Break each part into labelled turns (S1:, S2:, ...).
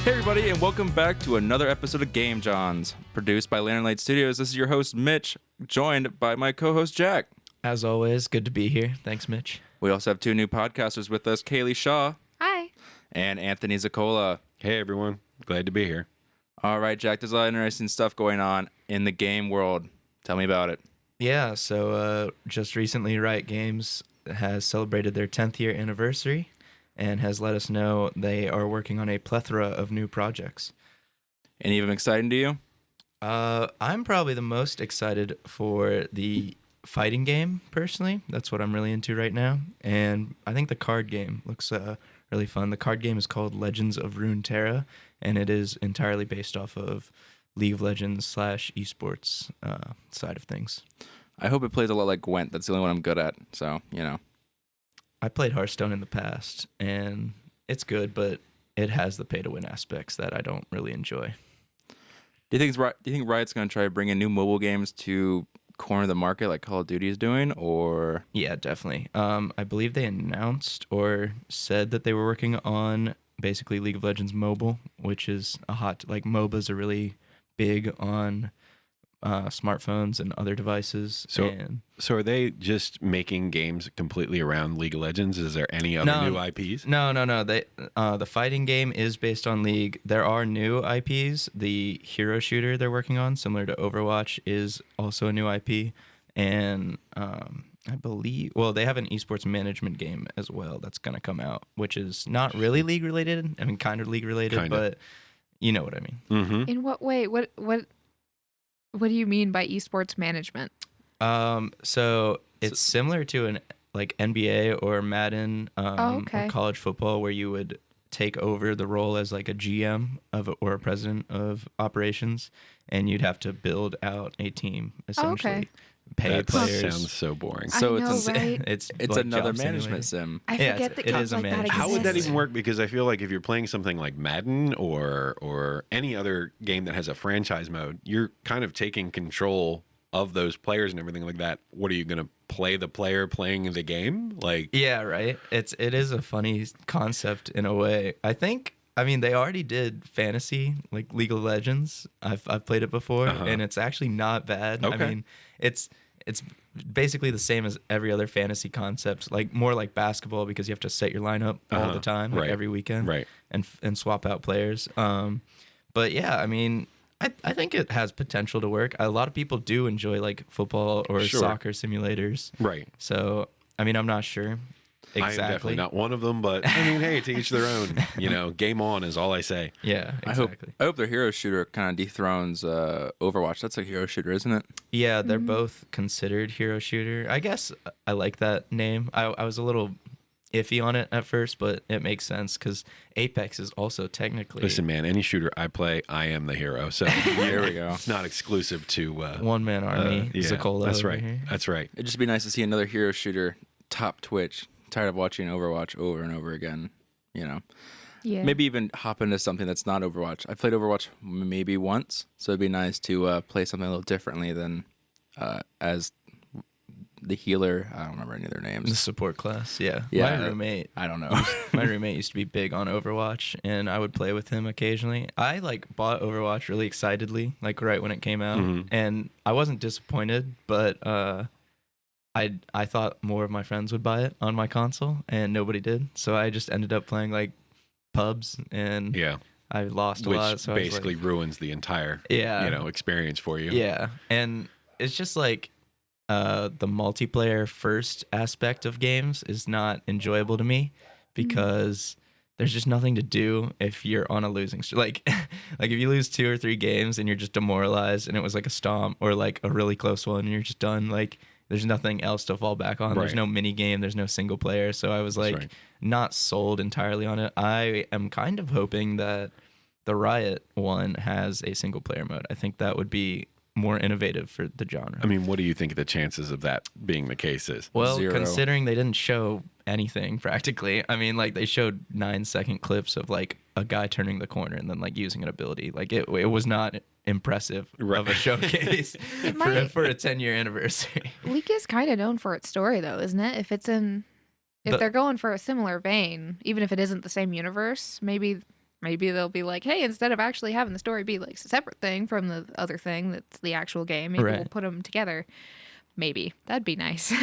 S1: Hey everybody, and welcome back to another episode of Game Jawns, produced by Lantern Light Studios. This is your host, Mitch, joined by my co-host, Jack.
S2: As always, good to be here. Thanks, Mitch.
S1: We also have two new podcasters with us, Kayleigh Shaw.
S3: Hi.
S1: And Anthony Zoccola.
S4: Hey, everyone. Glad to be here.
S1: All right, Jack, there's a lot of interesting stuff going on in the game world. Tell me about it.
S2: Yeah, so just recently, Riot Games has celebrated their 10th year anniversary and has let us know they are working on a plethora of new projects.
S1: Any of them exciting to you?
S2: I'm probably the most excited for the fighting game, personally. That's what I'm really into right now. And I think the card game looks really fun. The card game is called Legends of Runeterra, and it is entirely based off of League of Legends / esports side of things.
S1: I hope it plays a lot like Gwent. That's the only one I'm good at, so, you know.
S2: I played Hearthstone in the past, and it's good, but it has the pay-to-win aspects that I don't really enjoy.
S1: Do you think Riot's going to try to bring in new mobile games to corner the market like Call of Duty is doing, or?
S2: Yeah, definitely. I believe they announced or said that they were working on basically League of Legends Mobile, which is MOBAs are really big on smartphones and other devices.
S4: So are they just making games completely around League of Legends? Is there any other new IPs?
S2: No. They the fighting game is based on League. There are new IPs. The hero shooter they're working on, similar to Overwatch, is also a new IP. And I believe, they have an esports management game as well that's going to come out, which is not really League related. I mean, kind of League related, but you know what I mean.
S4: Mm-hmm.
S3: In what way? What do you mean by esports management?
S2: So it's similar to an like NBA or Madden or college football, where you would take over the role as like a GM or a president of operations, and you'd have to build out a team essentially. Pay players.
S4: That sounds so boring.
S1: So
S3: right?
S1: it's
S2: like
S1: another management sim.
S3: I forget that
S2: it is
S3: like that exists.
S4: How would that even work? Because I feel like if you're playing something like Madden or any other game that has a franchise mode, you're kind of taking control of those players and everything like that. What are you going to play the player playing the game? Like,
S2: yeah, right. It is a funny concept in a way. I mean, they already did fantasy, like League of Legends. I've played it before, and it's actually not bad.
S4: Okay.
S2: I mean, it's basically the same as every other fantasy concept, like more like basketball, because you have to set your lineup all the time, like every weekend, and swap out players. But yeah, I mean, I think it has potential to work. A lot of people do enjoy like football or soccer simulators,
S4: right?
S2: So I mean, I'm not sure. Exactly.
S4: I'm definitely not one of them, but I mean, hey, to each their own. You know, game on is all I say.
S2: Yeah, exactly.
S1: I hope their hero shooter kind of dethrones Overwatch. That's a hero shooter, isn't it?
S2: Yeah, they're both considered hero shooter. I guess I like that name. I was a little iffy on it at first, but it makes sense because Apex is also technically...
S4: Listen, man, any shooter I play, I am the hero. So
S1: there we go.
S4: It's not exclusive to...
S2: one-man army,
S4: yeah,
S2: Zoccola.
S4: That's right.
S2: Here.
S4: That's right.
S1: It'd just be nice to see another hero shooter top Twitch. Tired of watching Overwatch over and over again, you know.
S3: Yeah.
S1: Maybe even hop into something that's not Overwatch. I played Overwatch maybe once, so it'd be nice to play something a little differently than as the healer. I don't remember any of their names.
S2: The support class, yeah.
S1: Yeah.
S2: My roommate,
S1: I don't know.
S2: my roommate used to be big on Overwatch, and I would play with him occasionally. I bought Overwatch really excitedly, right when it came out, and I wasn't disappointed, but I thought more of my friends would buy it on my console, and nobody did. So I just ended up playing pubs, and I lost a lot. So
S4: basically ruins the entire experience for you.
S2: Yeah, and it's just the multiplayer first aspect of games is not enjoyable to me because there's just nothing to do if you're on a losing streak. Like if you lose 2 or 3 games and you're just demoralized, and it was like a stomp or like a really close one, and you're just done. There's nothing else to fall back on. Right. There's no mini game. There's no single player. So I was not sold entirely on it. I am kind of hoping that the Riot one has a single player mode. I think that would be more innovative for the genre.
S4: I mean, what do you think the chances of that being the case is?
S2: Well,
S1: 0.
S2: Considering they didn't show anything practically. I mean, they showed 9-second clips of a guy turning the corner and then using an ability. It was not impressive of a showcase for a 10-year anniversary.
S3: League is kind of known for its story, though, isn't it? If they're going for a similar vein, even if it isn't the same universe, maybe maybe they'll be like, hey, instead of actually having the story be like a separate thing from the other thing that's the actual game, maybe we'll put them together. Maybe that'd be nice.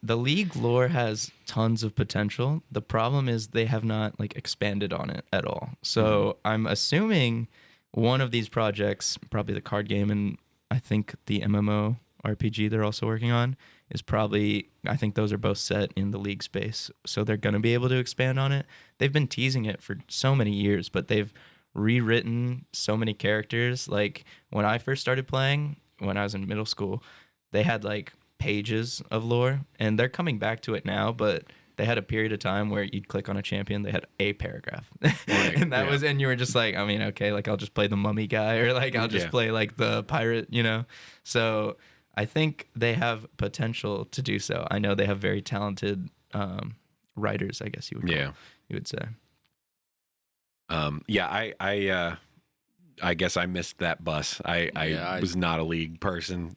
S2: The League lore has tons of potential. The problem is they have not like expanded on it at all. So I'm assuming one of these projects, probably the card game and I think the MMO RPG they're also working on, is probably, I think those are both set in the League space. So they're going to be able to expand on it. They've been teasing it for so many years, but they've rewritten so many characters. Like when I first started playing, when I was in middle school, they had like pages of lore, and they're coming back to it now, but they had a period of time where you'd click on a champion, they had a paragraph. And that was, and you were just like, I mean, okay, like I'll just play the mummy guy, or like I'll just play like the pirate, you know? So I think they have potential to do so. I know they have very talented writers, I guess you would you would say.
S4: I guess I missed that bus. I was not a League person.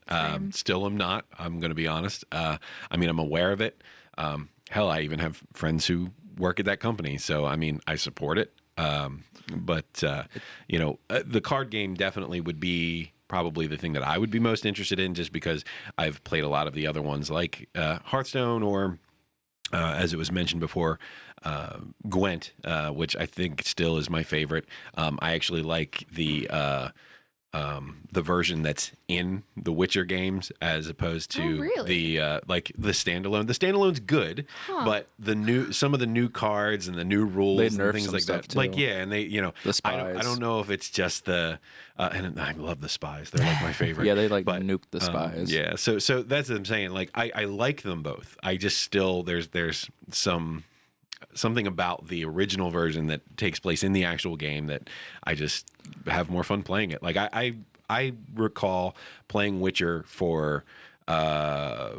S4: Still am not. I'm going to be honest. I mean, I'm aware of it. Hell, I even have friends who work at that company. So, I mean, I support it. But the card game definitely would be probably the thing that I would be most interested in, just because I've played a lot of the other ones like Hearthstone, or as it was mentioned before, Gwent, which I think still is my favorite. I actually like the version that's in the Witcher games as opposed to the like the standalone. The standalone's good, but some of the new cards and the new rules and things like that.
S1: Too.
S4: Like and they
S1: the spies.
S4: I don't know if it's just the and I love the spies. They're like my favorite.
S1: Yeah, they nuke the spies.
S4: Yeah, so that's what I'm saying. Like I like them both. I just still there's something about the original version that takes place in the actual game that I just have more fun playing it. Like I recall playing Witcher for I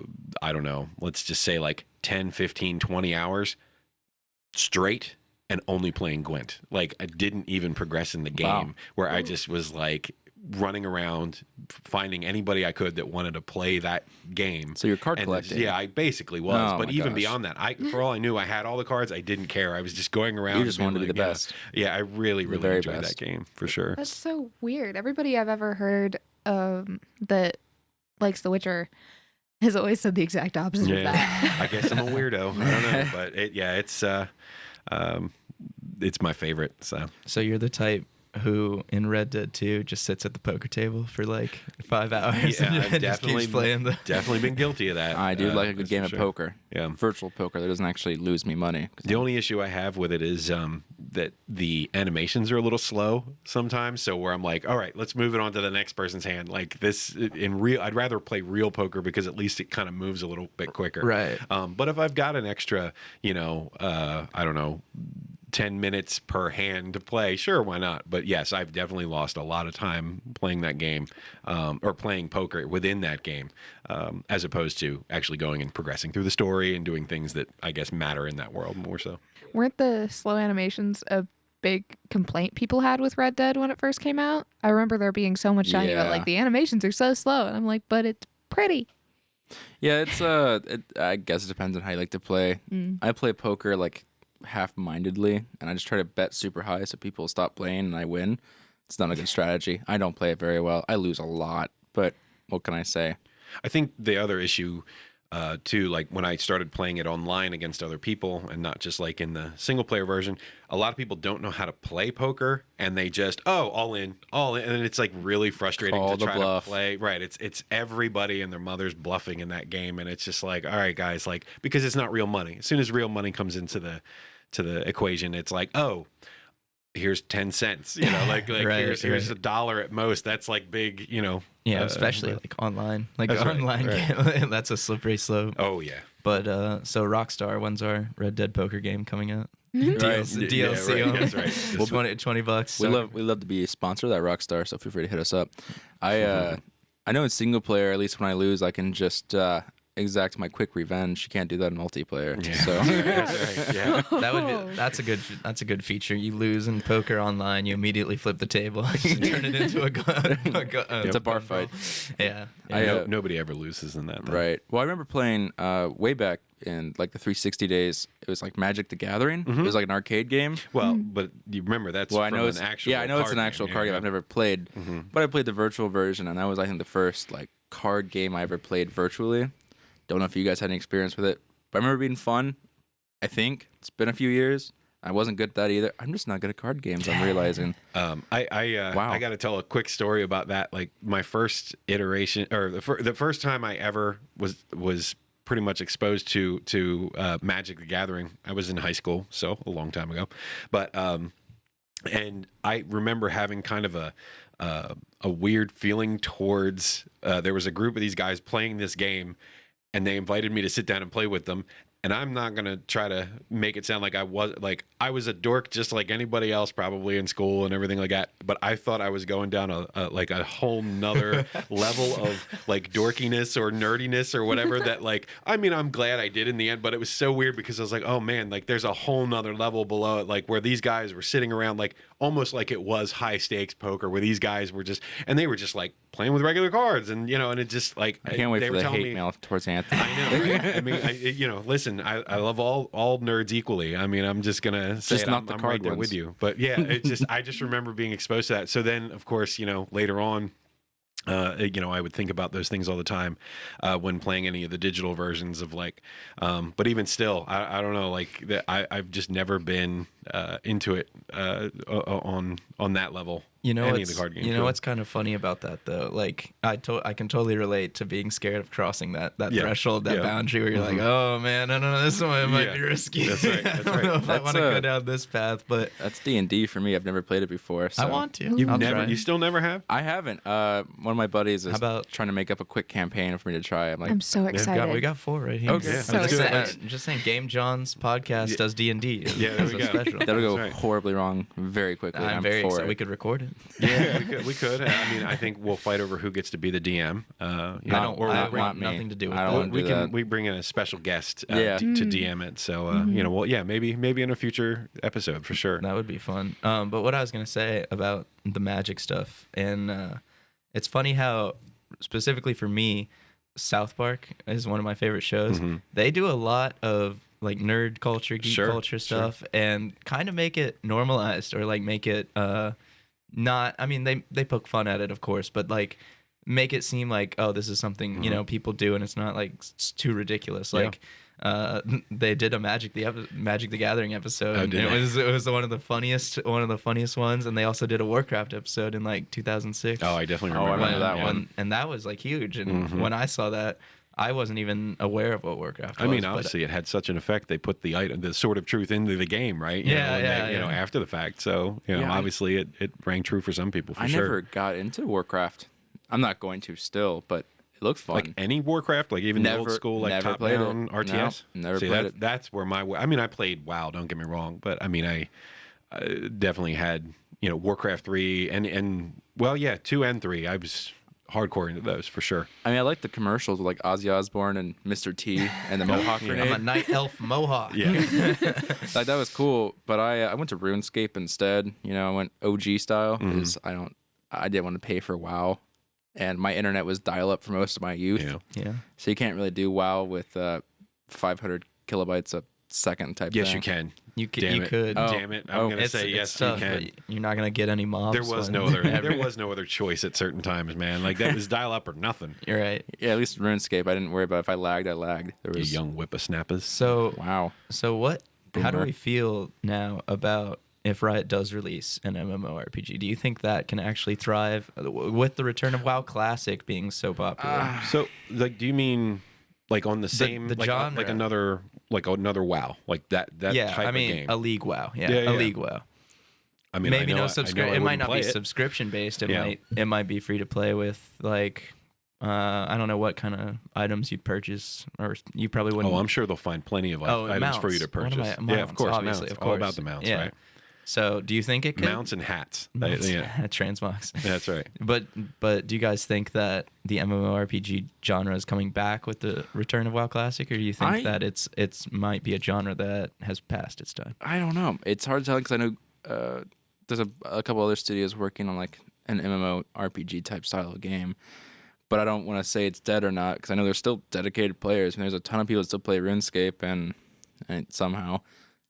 S4: don't know, let's just say like 10, 15, 20 hours straight, and only playing Gwent. Like I didn't even progress in the game, where I just was like running around finding anybody I could that wanted to play that game.
S1: So you're card collecting.
S4: Yeah, I basically was. But even beyond that, for all I knew, I had all the cards. I didn't care. I was just going around.
S1: You just wanted to be the best.
S4: Yeah, I really enjoyed that game for sure.
S3: That's so weird. Everybody I've ever heard that likes The Witcher has always said the exact opposite of that.
S4: I guess I'm a weirdo. I don't know, but it's my favorite. So
S2: you're the type who in Red Dead 2 just sits at the poker table for like 5 hours and
S4: I've
S2: just keeps playing
S4: definitely been guilty of that.
S1: I do like a good game of poker.
S4: Yeah,
S1: virtual poker that doesn't actually lose me money.
S4: The only issue I have with it is that the animations are a little slow sometimes. So where I'm like, all right, let's move it on to the next person's hand. Like this in real, I'd rather play real poker because at least it kind of moves a little bit quicker.
S2: Right.
S4: But if I've got an extra, I don't know, 10 minutes per hand to play, sure, why not? But yes, I've definitely lost a lot of time playing that game, or playing poker within that game, as opposed to actually going and progressing through the story and doing things that I guess matter in that world more so.
S3: Weren't the slow animations a big complaint people had with Red Dead when it first came out? I remember there being so much talking about like the animations are so slow, and I'm like, but it's pretty.
S1: Yeah, it's I guess it depends on how you like to play. I play poker like half-mindedly, and I just try to bet super high so people stop playing and I win. It's not a good strategy. I don't play it very well. I lose a lot, but what can I say?
S4: I think the other issue too, like when I started playing it online against other people and not just like in the single player version, a lot of people don't know how to play poker, and they just all in, and it's like really frustrating to try to play. Right, it's everybody and their mother's bluffing in that game, and it's just like, all right, guys, like, because it's not real money. As soon as real money comes into the equation, it's like, oh, here's 10 cents, like
S2: right,
S4: here's $1 at most. That's like big,
S2: Yeah, especially like online, online game. That's a slippery slope.
S4: Oh yeah.
S2: But so Rockstar, when's our Red Dead poker game coming out? DLC.
S4: Yeah, right. That's right.
S2: We'll $20.
S1: We love to be a sponsor of that Rockstar, so feel free to hit us up. I know in single player, at least when I lose, I can just exact my quick revenge. You can't do that in multiplayer.
S4: Yeah.
S1: So
S4: That's right. Yeah.
S2: That's a good feature. You lose in poker online, you immediately flip the table, and turn it into a gun.
S1: it's a bar fight.
S2: Yeah.
S4: Nobody ever loses in that. Though.
S1: Right. Well, I remember playing way back in like the 360 days. It was like Magic the Gathering. It was like an arcade game.
S4: Well, but you remember that's
S1: Well, I know
S4: an
S1: it's
S4: actual.
S1: I know it's
S4: card
S1: an actual
S4: game.
S1: card
S4: Yeah,
S1: game. I've never played, but I played the virtual version, and that was I think the first like card game I ever played virtually. Don't know if you guys had any experience with it, but I remember being fun. I think it's been a few years. I wasn't good at that either. I'm just not good at card games. I'm realizing.
S4: Wow.
S1: Wow.
S4: I got to tell a quick story about that. Like my first iteration, or the first time I ever was pretty much exposed to Magic the Gathering. I was in high school, so a long time ago. But and I remember having kind of a weird feeling towards. There was a group of these guys playing this game, and they invited me to sit down and play with them. And I'm not going to try to make it sound like I was a dork just like anybody else probably in school and everything like that. But I thought I was going down a whole nother level of like dorkiness or nerdiness or whatever that like, I mean, I'm glad I did in the end, but it was so weird because I was like, oh man, like there's a whole nother level below it. Like where these guys were sitting around like almost like it was high stakes poker where these guys were just, and they were just like playing with regular cards and, and it just like,
S1: I can't wait for the hate mail towards Anthony.
S4: I know. Right? I mean, listen, I love all nerds equally. I mean, I'm just gonna say
S1: just
S4: it.
S1: not the
S4: I'm
S1: card
S4: right there
S1: ones.
S4: with you. But yeah, I just remember being exposed to that. So then, of course, later on, I would think about those things all the time when playing any of the digital versions of like. But even still, I don't know. Like I've just never been into it on that level. Any of the card games.
S2: What's kind of funny about that though? Like I can totally relate to being scared of crossing that threshold, that boundary where you're like, oh man, I don't know, this one might be risky.
S4: That's right. That's
S2: I don't know if I
S1: That's
S2: want to go down this path, but
S1: That's D&D for me. I've never played it before. So.
S2: I want to.
S4: You still never have?
S1: I haven't. One of my buddies is
S2: How about-
S1: trying to make up a quick campaign for me to try. I'm like,
S3: I'm so excited.
S2: We got 4 right here.
S1: Okay.
S3: So excited.
S2: Just saying, Game Jawns podcast does D&D.
S4: Yeah, there we go.
S2: Special.
S1: that'll go
S4: right.
S1: horribly wrong very quickly.
S2: I'm
S1: I'm
S2: very
S1: for
S2: excited.
S1: it.
S2: We could record it.
S4: Yeah, we could. I mean, I think we'll fight over who gets to be the DM.
S2: I
S1: not
S2: want
S1: me.
S2: nothing to do with
S1: I
S2: that.
S1: don't want to
S4: we
S1: do
S4: can
S1: that.
S4: we bring in a special guest
S1: Yeah.
S4: to DM it. So maybe in a future episode for sure.
S2: That would be fun. But what I was gonna say about the magic stuff, and it's funny how specifically for me, South Park is one of my favorite shows. They do a lot of like nerd culture, geek culture stuff, and kind of make it normalized or like make it not. I mean, they poke fun at it, of course, but like make it seem like, oh, this is something people do, and it's not like it's too ridiculous. Like they did a Magic the Gathering episode.
S4: Oh,
S2: And
S4: did they?
S2: it was one of the funniest ones, and they also did a Warcraft episode in like 2006.
S4: Oh, I definitely
S1: Oh, I
S4: remember
S1: remember that
S4: yeah.
S1: one.
S2: And that was like huge. And when I saw that, I wasn't even aware of what Warcraft was.
S4: I mean,
S2: but-
S4: obviously, it had such an effect. They put the Sword of Truth into the game, right? After the fact. So,
S1: Yeah,
S4: obviously, it rang true for some people, for
S1: I
S4: sure.
S1: never got into Warcraft. I'm not going to still, but it looked fun.
S4: Like any Warcraft, like even the old school, like
S1: never played
S4: top-down
S1: it.
S4: RTS?
S1: No, never
S4: See,
S1: played it.
S4: That's where I mean, I played WoW, don't get me wrong, but I mean, I definitely had, Warcraft 3 and 2 and 3. I was hardcore into those for sure.
S1: I mean, I like the commercials with like Ozzy Osbourne and Mr. T and the Mohawk
S2: I'm
S1: grenade.
S2: a night elf mohawk.
S4: Yeah.
S1: Like that was cool, but I went to RuneScape instead. I went OG style because I didn't want to pay for WoW, and my internet was dial up for most of my youth.
S2: Yeah.
S1: So you can't really do WoW with 500 kilobytes a second type
S4: Yes,
S1: thing.
S4: you can.
S2: You
S4: Damn it.
S2: could.
S1: Oh.
S4: Damn it. I'm going to say yes, you
S2: tough,
S4: can.
S2: but you're not gonna get any mobs.
S4: There was no other choice at certain times, man. Like that was dial up or nothing.
S2: You're right.
S1: Yeah, at least RuneScape, I didn't worry about if I lagged, I lagged. There
S4: You
S1: was
S4: young whippersnappers.
S2: So
S1: wow.
S2: what? How do
S1: Boomer.
S2: we feel now about if Riot does release an MMORPG? Do you think that can actually thrive with the return of WoW Classic being so popular?
S4: So, like, do you mean like on the same
S2: the
S4: like,
S2: genre.
S4: like another WoW, like that
S2: yeah,
S4: type
S2: I mean
S4: of game?
S2: a League WoW. Yeah,
S4: Yeah,
S2: a
S4: yeah.
S2: League WoW.
S4: I mean,
S2: Maybe
S4: I know
S2: no
S4: I
S2: subscription. It
S4: wouldn't
S2: might not
S4: play
S2: be
S4: it.
S2: subscription based.
S4: Yeah.
S2: It might be free to play with like I don't know what kind of items you'd purchase, or you probably wouldn't.
S4: Oh, I'm sure they'll find plenty of items for you to
S2: mounts. What am
S4: purchase.
S2: I-
S4: yeah, of
S2: mounts,
S4: course,
S2: obviously,
S4: mounts.
S2: of
S4: All about
S2: course.
S4: the mounts,
S2: Yeah.
S4: right?
S2: So do you think it could?
S4: Mounts and hats.
S2: Transmogs.
S4: That's right.
S2: But do you guys think that the MMORPG genre is coming back with the return of WoW Classic, or do you think that it's might be a genre that has passed its time?
S1: I don't know. It's hard to tell because I know there's a couple other studios working on like an MMORPG type style of game, but I don't want to say it's dead or not because I know there's still dedicated players and there's a ton of people that still play RuneScape and somehow,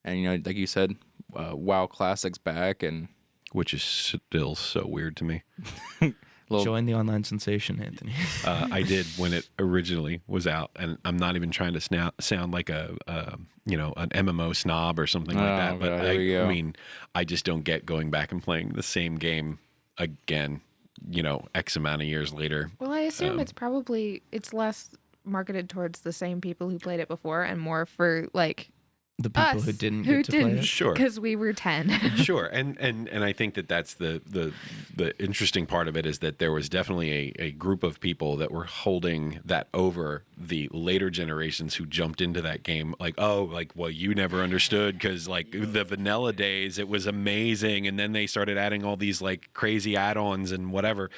S1: and you know, like you said, WoW Classic's back, and
S4: which is still so weird to me.
S2: Join the online sensation, Anthony.
S4: I did when it originally was out, and I'm not even trying to sound like an MMO snob or something like that. But I mean, I just don't get going back and playing the same game again. You know, X amount of years later.
S3: Well, I assume it's less marketed towards the same people who played it before, and more for like
S2: the people
S3: us
S2: who didn't get to play it.
S4: Sure,
S3: because we were 10.
S4: Sure, and I think that's the interesting part of it is that there was definitely a group of people that were holding that over the later generations who jumped into that game like, well, you never understood because like the vanilla days it was amazing, and then they started adding all these like crazy add-ons and whatever.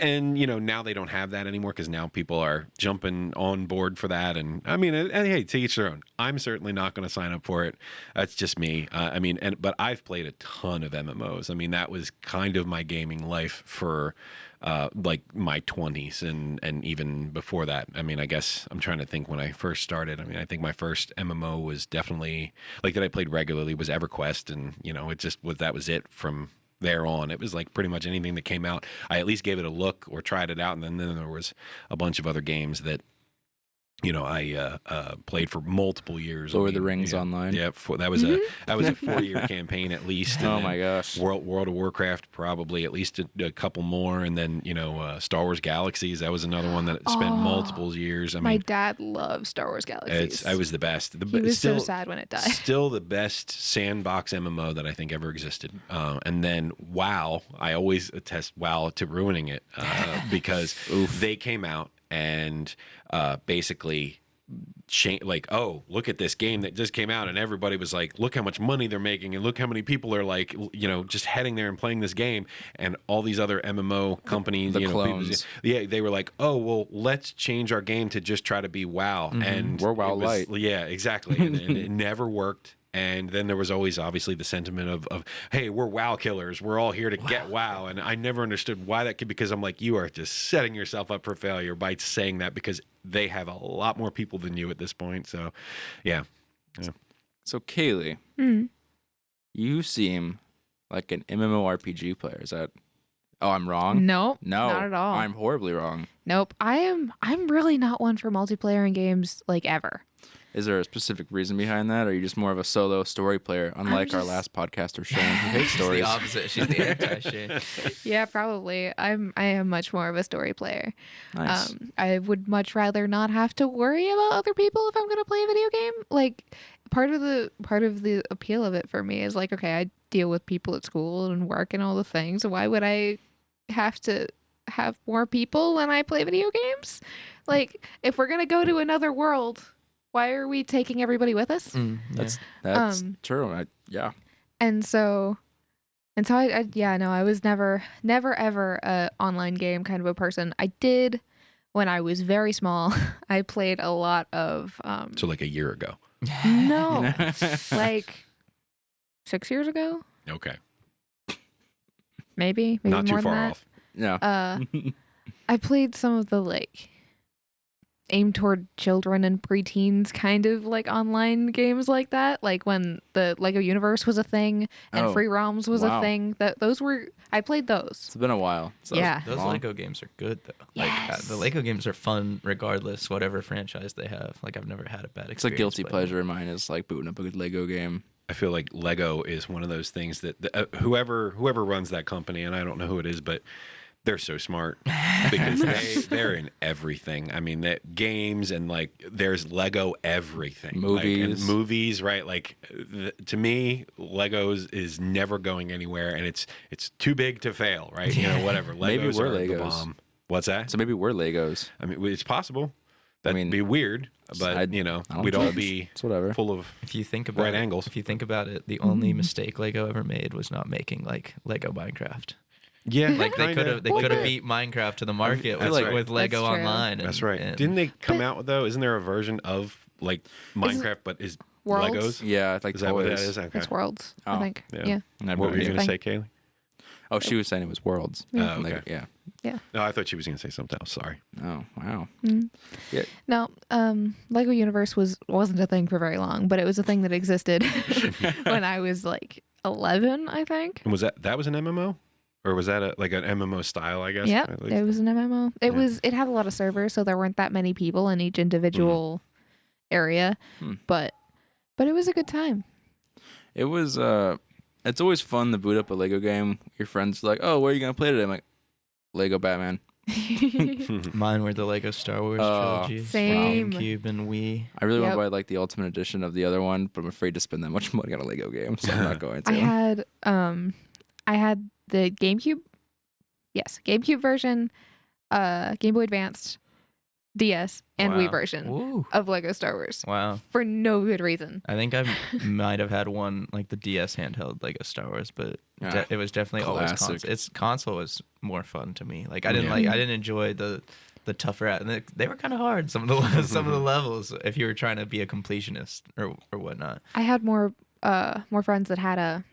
S4: And, you know, now they don't have that anymore because now people are jumping on board for that. And I mean, and hey, to each their own. I'm certainly not going to sign up for it. That's just me. But I've played a ton of MMOs. I mean, that was kind of my gaming life for like my 20s and even before that. I mean, I guess I'm trying to think when I first started. I mean, I think my first MMO was definitely like that I played regularly was EverQuest. And, you know, that was it from there on. It was like pretty much anything that came out, I at least gave it a look or tried it out. And then there was a bunch of other games that, you know, I played for multiple years.
S1: Lord of the Rings Online.
S4: Yeah, that was a 4-year campaign at least.
S1: Oh my gosh.
S4: World of Warcraft probably at least a couple more, and then you know Star Wars Galaxies. That was another one that spent multiple years.
S3: My dad loves Star Wars Galaxies.
S4: I was the best.
S3: He was so sad when it died.
S4: Still the best sandbox MMO that I think ever existed. And then WoW, I always attest WoW to ruining it because they came out and basically like, oh, look at this game that just came out, and everybody was like, look how much money they're making, and look how many people are like, you know, just heading there and playing this game. And all these other MMO companies,
S1: the clones,
S4: they were like, oh, well, let's change our game to just try to be WoW, and
S1: we're WoW Light.
S4: Yeah, exactly, and it never worked. And then there was always obviously the sentiment of hey, we're WoW killers. We're all here to get WoW. And I never understood why that could, because I'm like, you are just setting yourself up for failure by saying that, because they have a lot more people than you at this point. So, yeah.
S1: So Kayleigh, you seem like an MMORPG player. Is that... Oh, I'm wrong?
S3: No,
S1: not
S3: at all.
S1: I'm horribly wrong.
S3: Nope. I'm really not one for multiplayer in games like ever.
S1: Is there a specific reason behind that, or are you just more of a solo story player, unlike our last podcaster, Shane, who hates stories?
S2: She's the opposite. She's the anti-Shane.
S3: Yeah, probably. I am much more of a story player.
S1: Nice.
S3: I would much rather not have to worry about other people if I'm going to play a video game. Like, part of the appeal of it for me is like, okay, I deal with people at school and work and all the things. Why would I have to have more people when I play video games? Like, if we're going to go to another world, why are we taking everybody with us?
S1: That's true. Yeah.
S3: And so I was never ever a online game kind of a person. I did when I was very small. I played a lot of
S4: so like a year ago.
S3: No. Like 6 years ago?
S4: Okay.
S3: Maybe
S4: not
S3: more
S4: too far
S3: than that.
S4: off.
S1: No.
S3: I played some of the like aimed toward children and preteens kind of like online games like that, like when the Lego Universe was a thing and Free Roms was a thing. I played those.
S1: It's been a while. So
S3: yeah,
S2: those Lego games are good though.
S3: Yes.
S2: Like the Lego games are fun regardless, whatever franchise they have. Like I've never had a bad experience.
S1: It's a guilty pleasure of mine is like booting up a good Lego game.
S4: I feel like Lego is one of those things that whoever runs that company, and I don't know who it is, but they're so smart because they're in everything. I mean, that games and like there's Lego everything. Movies, right? Like to me, Legos is never going anywhere, and it's too big to fail, right? You know, whatever. Legos
S1: Maybe we're
S4: are
S1: Legos.
S4: the bomb. What's that?
S1: So maybe we're Legos.
S4: I mean, it's possible. That'd be weird, but
S1: I don't
S4: we'd all
S1: judge.
S4: be
S1: It's whatever.
S4: full of
S2: If you think about
S4: right
S2: it,
S4: angles.
S2: if you think about it, the only mistake Lego ever made was not making like Lego Minecraft.
S4: Yeah,
S2: Like they could have beat Minecraft to the market with,
S4: right.
S2: with Lego
S3: That's true.
S2: Online.
S4: That's right.
S2: and-
S4: Didn't they come out with though? Isn't there a version of like Minecraft but is
S3: Worlds?
S4: Legos?
S1: Yeah, like
S4: Is that what that
S1: toys.
S4: is? Okay.
S3: It's Worlds, I
S1: Oh,
S3: think.
S4: yeah.
S3: Yeah.
S1: Never
S4: What were you
S1: heard
S4: gonna
S1: of
S4: say,
S1: it.
S4: Kayleigh?
S1: Oh, she was saying it was Worlds.
S4: Oh,
S1: Like,
S4: okay.
S1: yeah.
S4: No, I thought she was gonna say something else. Sorry.
S1: Oh, wow.
S3: No, Lego Universe wasn't a thing for very long, but it was a thing that existed when I was like 11, I think.
S4: And was that was an MMO, or was that like an MMO style? I guess.
S3: Yep,
S4: at least?
S3: it was an MMO.
S4: Yeah.
S3: It had a lot of servers, so there weren't that many people in each individual area, but it was a good time.
S1: It was, it's always fun to boot up a Lego game. Your friends are like, oh, where are you going to play today? I'm like, Lego Batman.
S2: Mine were the Lego Star Wars
S1: Oh,
S2: trilogy,
S3: Same.
S2: GameCube and Wii.
S1: I really want
S3: Yep.
S1: to buy like the Ultimate Edition of the other one, but I'm afraid to spend that much money on a Lego game, so I'm not going to.
S3: I had the GameCube. Yes, GameCube version, Game Boy Advanced, DS, and
S2: Wow.
S3: Wii version
S2: Ooh.
S3: of Lego Star Wars
S2: Wow.
S3: for no good reason.
S2: I think I might have had one like the DS handheld Lego Star Wars, but
S1: Yeah.
S2: it was definitely always
S1: Classic.
S2: console. Its console was more fun to me. Like I didn't
S4: Yeah.
S2: I didn't enjoy the tougher and they were kind of hard some of the some of the levels if you were trying to be a completionist or whatnot.
S3: I had more friends that had a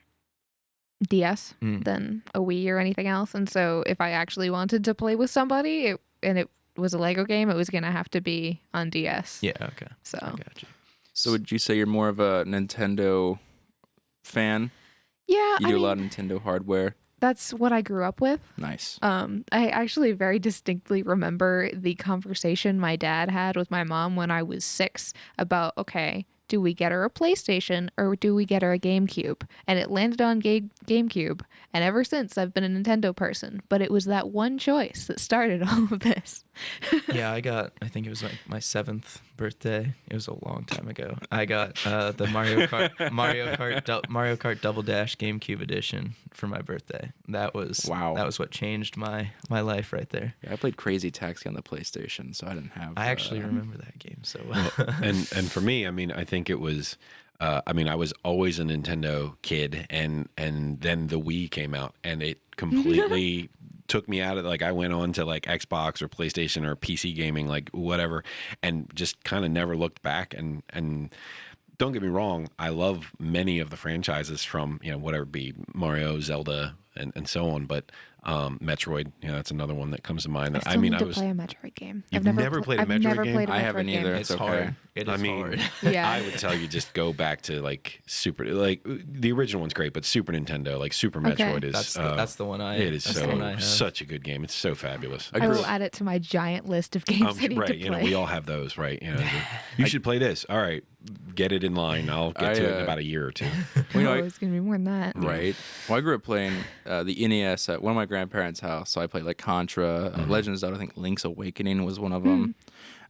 S3: DS than a Wii or anything else, and so if I actually wanted to play with somebody, it was a Lego game, it was gonna have to be on DS.
S2: Yeah. Okay.
S3: So
S2: I got you.
S1: So would you say you're more of a Nintendo fan?
S3: yeah,
S1: You do a lot of Nintendo hardware.
S3: that's what I grew up with.
S1: Nice.
S3: I actually very distinctly remember the conversation my dad had with my mom when I was 6 about, okay, do we get her a PlayStation or do we get her a GameCube? And it landed on GameCube. And ever since, I've been a Nintendo person. But it was that one choice that started all of this.
S2: Yeah, I think it was like my 7th birthday. It was a long time ago. I got the Mario Kart Double Dash GameCube edition for my birthday. That was
S1: Wow.
S2: That was what changed my life right there.
S1: Yeah, I played Crazy Taxi on the PlayStation, so I didn't have.
S2: I actually remember that game so well.
S4: and for me, I mean, I think it was. I mean, I was always a Nintendo kid, and then the Wii came out, and it completely took me out of like I went on to like Xbox or PlayStation or PC gaming, like whatever, and just kind of never looked back. And don't get me wrong, I love many of the franchises from whatever it be Mario, Zelda, and so on, but Metroid, that's another one that comes to mind.
S3: I need to play a Metroid game.
S4: You've never played a Metroid game?
S3: I
S1: I haven't either.
S2: It's
S1: It's okay.
S2: hard. It is hard.
S3: Yeah.
S4: I would tell you just go back to like the original one's great, but Super Nintendo, like Super Metroid is
S2: That's the one I.
S4: it is
S2: that's the one I have.
S4: such a good game. It's so fabulous.
S3: I will add it to my giant list of games I need
S4: right,
S3: to play.
S4: we all have those, right? You should play this. All right, get it in line. I'll get to it in about a year or two.
S1: Well,
S3: Oh, it's going to be more than that.
S1: Right. Well, I grew up playing the NES at one of my grandparents' house. So I played like Contra, Legend of Zelda. I think Link's Awakening was one of them.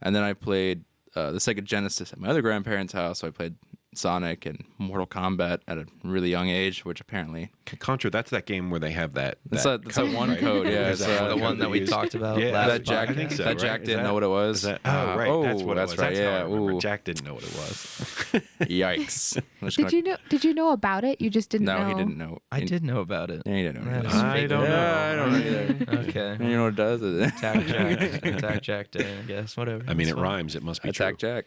S1: And then I played the Sega Genesis at my other grandparents' house. So I played Sonic and Mortal Kombat at a really young age, which apparently
S4: Contra, that's that game where they have that.
S1: that's that one
S4: right?
S1: code. Yeah,
S4: Is
S1: it's
S4: that
S2: the
S4: code
S2: one that we
S4: use?
S2: talked about
S4: Yeah,
S2: last
S1: that Jack.
S4: I think so,
S1: That
S4: right?
S1: Jack
S4: Is
S1: didn't
S4: that-
S1: know what it was.
S4: Is that, right. That's what it
S1: that's
S4: was.
S1: right.
S4: That's how I
S1: Yeah.
S4: remember.
S1: Ooh.
S4: Jack didn't know what it was.
S1: Yikes. I'm just gonna-
S3: Did you know about it? You just didn't know.
S1: No, he didn't know.
S2: I did know about it.
S1: Yeah, he didn't know.
S2: That
S1: what
S2: is
S1: it was.
S4: I
S2: fake
S4: don't
S2: news.
S4: know.
S1: Yeah, I don't know either.
S2: Okay.
S1: You know what it does?
S2: Attack Jack Day, I guess. Whatever.
S4: I mean,
S2: It's
S4: it
S2: fine.
S4: rhymes. It must be
S1: Attack
S4: true.
S1: Jack.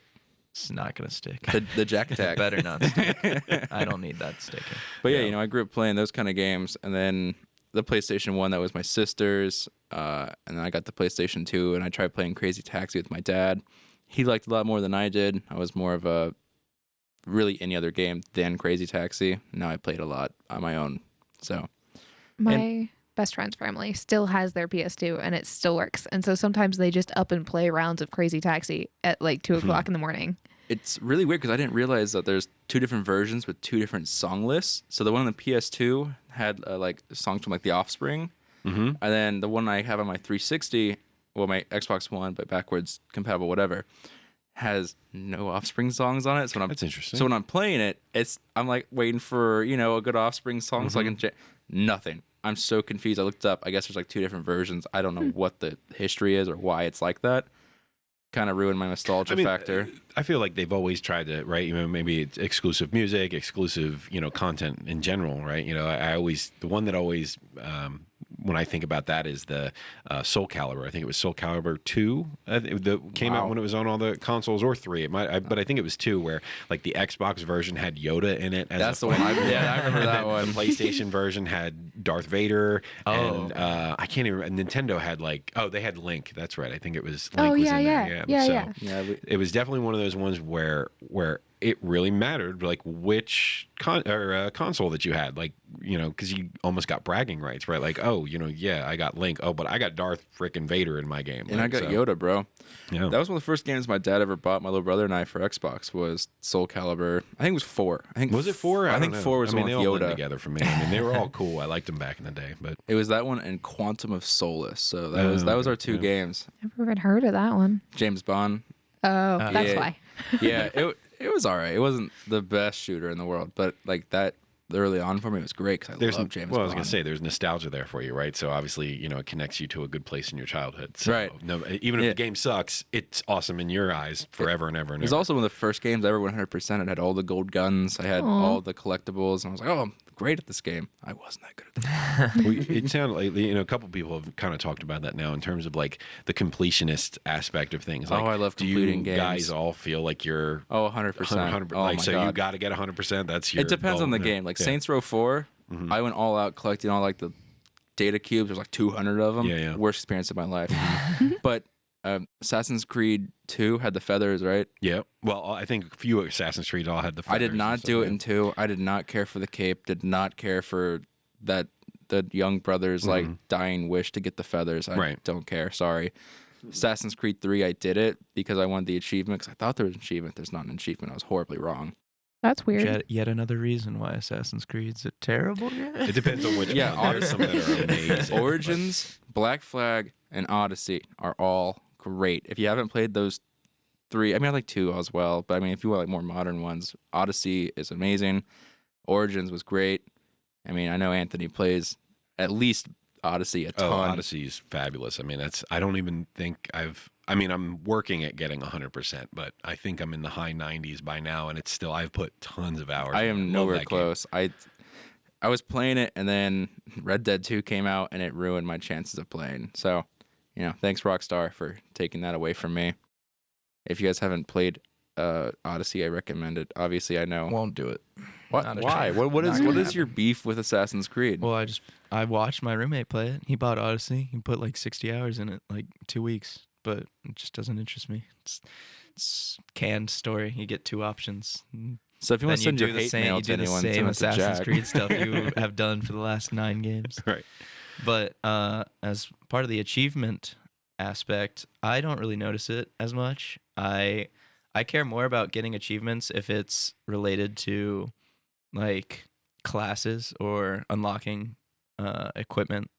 S2: It's not gonna stick.
S1: The Jack Attack.
S2: Better not stick. I don't need that sticking.
S1: But yeah, I grew up playing those kind of games, and then the PlayStation 1, that was my sister's, and then I got the PlayStation 2, and I tried playing Crazy Taxi with my dad. He liked it a lot more than I did. I was more of a really any other game than Crazy Taxi. Now I played a lot on my own. So
S3: My best friend's family still has their PS2 and it still works. And so sometimes they just up and play rounds of Crazy Taxi at like 2 o'clock in the morning.
S1: it's really weird because I didn't realize that there's two different versions with two different song lists. So the one on the PS2 had like songs from like The Offspring, and then the one I have on my 360, well, my Xbox One, but backwards compatible, whatever, has no Offspring songs on it. So when
S4: That's interesting.
S1: So when I'm playing it, I'm like waiting for a good Offspring song so I can nothing. I'm so confused. I looked up. I guess there's like two different versions. I don't know what the history is or why it's like that. kind of ruined my nostalgia factor.
S4: I feel like they've always tried to, right? Maybe it's exclusive music, exclusive, content in general, right? I always, the one that always, when I think about that is the Soul Calibur. I think it was Soul Calibur 2 that came out when it was on all the consoles, or 3. But I think it was 2, where like the Xbox version had Yoda in it.
S1: That's the one. I remember that one.
S4: The PlayStation version had Darth Vader, and I can't even. Nintendo had they had Link. That's right. I think it was Link was in there. Yeah. It was definitely one of those ones where it really mattered, like which console that you had, because you almost got bragging rights, right? Like, I got Link. Oh, but I got Darth frickin' Vader in my game,
S1: and I got Yoda, bro.
S4: Yeah,
S1: that was one of the first games my dad ever bought my little brother and I for Xbox. Was Soul Calibur. I think it was 4.
S4: Was it 4?
S1: I think 4 was the one
S4: they
S1: with
S4: all
S1: Yoda
S4: went together for me. They were all cool. I liked them back in the day, but
S1: it was that one and Quantum of Solace. So that was our 2 games.
S3: Never even heard of that one.
S1: James Bond.
S3: Oh, that's why.
S1: Yeah, it was all right. It wasn't the best shooter in the world, but like that early on for me was great because I love James Bond.
S4: I was going to say, there's nostalgia there for you, right? So obviously, it connects you to a good place in your childhood. So,
S1: right.
S4: No, even if the game sucks, it's awesome in your eyes forever and ever and ever.
S1: It was also one of the first games I ever 100%. It had all the gold guns. I had all the collectibles, and I was like, oh, I'm great at this game. I wasn't that good at the game.
S4: It sounded like, a couple people have kind of talked about that now in terms of like the completionist aspect of things. Like,
S1: I love completing games.
S4: Do you guys all feel like you're
S1: 100%?
S4: 100%. So you got to get 100%. That's your
S1: It depends
S4: goal.
S1: on the game. Like Saints Row 4, I went all out collecting all like the data cubes. There's like 200 of them.
S4: Yeah.
S1: Worst experience of my life. But Assassin's Creed 2 had the feathers, right?
S4: Yeah. Well, I think a few Assassin's Creed all had the feathers.
S1: I did not do it in 2. I did not care for the cape. Did not care for the young brother's like dying wish to get the feathers. I don't care. Sorry. Assassin's Creed 3, I did it because I wanted the achievement, because I thought there was an achievement. There's not an achievement. I was horribly wrong.
S3: That's weird.
S2: Yet another reason why Assassin's Creed's a terrible game.
S4: It depends on which one. There's some that are amazing.
S1: Origins, Black Flag, and Odyssey are all great. If you haven't played those 3, I like 2 as well, but if you want like more modern ones, Odyssey is amazing. Origins was great. I know Anthony plays at least Odyssey a ton.
S4: Oh, Odyssey's fabulous. I don't even think I'm working at getting 100%, but I think I'm in the high 90s by now, and I've put tons of hours.
S1: I am nowhere close. I was playing it, and then Red Dead 2 came out, and it ruined my chances of playing. So, thanks Rockstar for taking that away from me. If you guys haven't played Odyssey, I recommend it. Obviously, I know.
S2: Won't do it.
S1: What? Why? What is your beef with Assassin's Creed?
S2: Well, I watched my roommate play it. He bought Odyssey. He put like 60 hours in it, like 2 weeks. But it just doesn't interest me. It's canned story. You get 2 options.
S1: So if you want to send your hate mail to anyone,
S2: you do the same Assassin's
S1: Jack.
S2: Creed stuff you have done for the last 9 games.
S4: Right.
S2: But as part of the achievement aspect, I don't really notice it as much. I care more about getting achievements if it's related to like classes or unlocking equipment,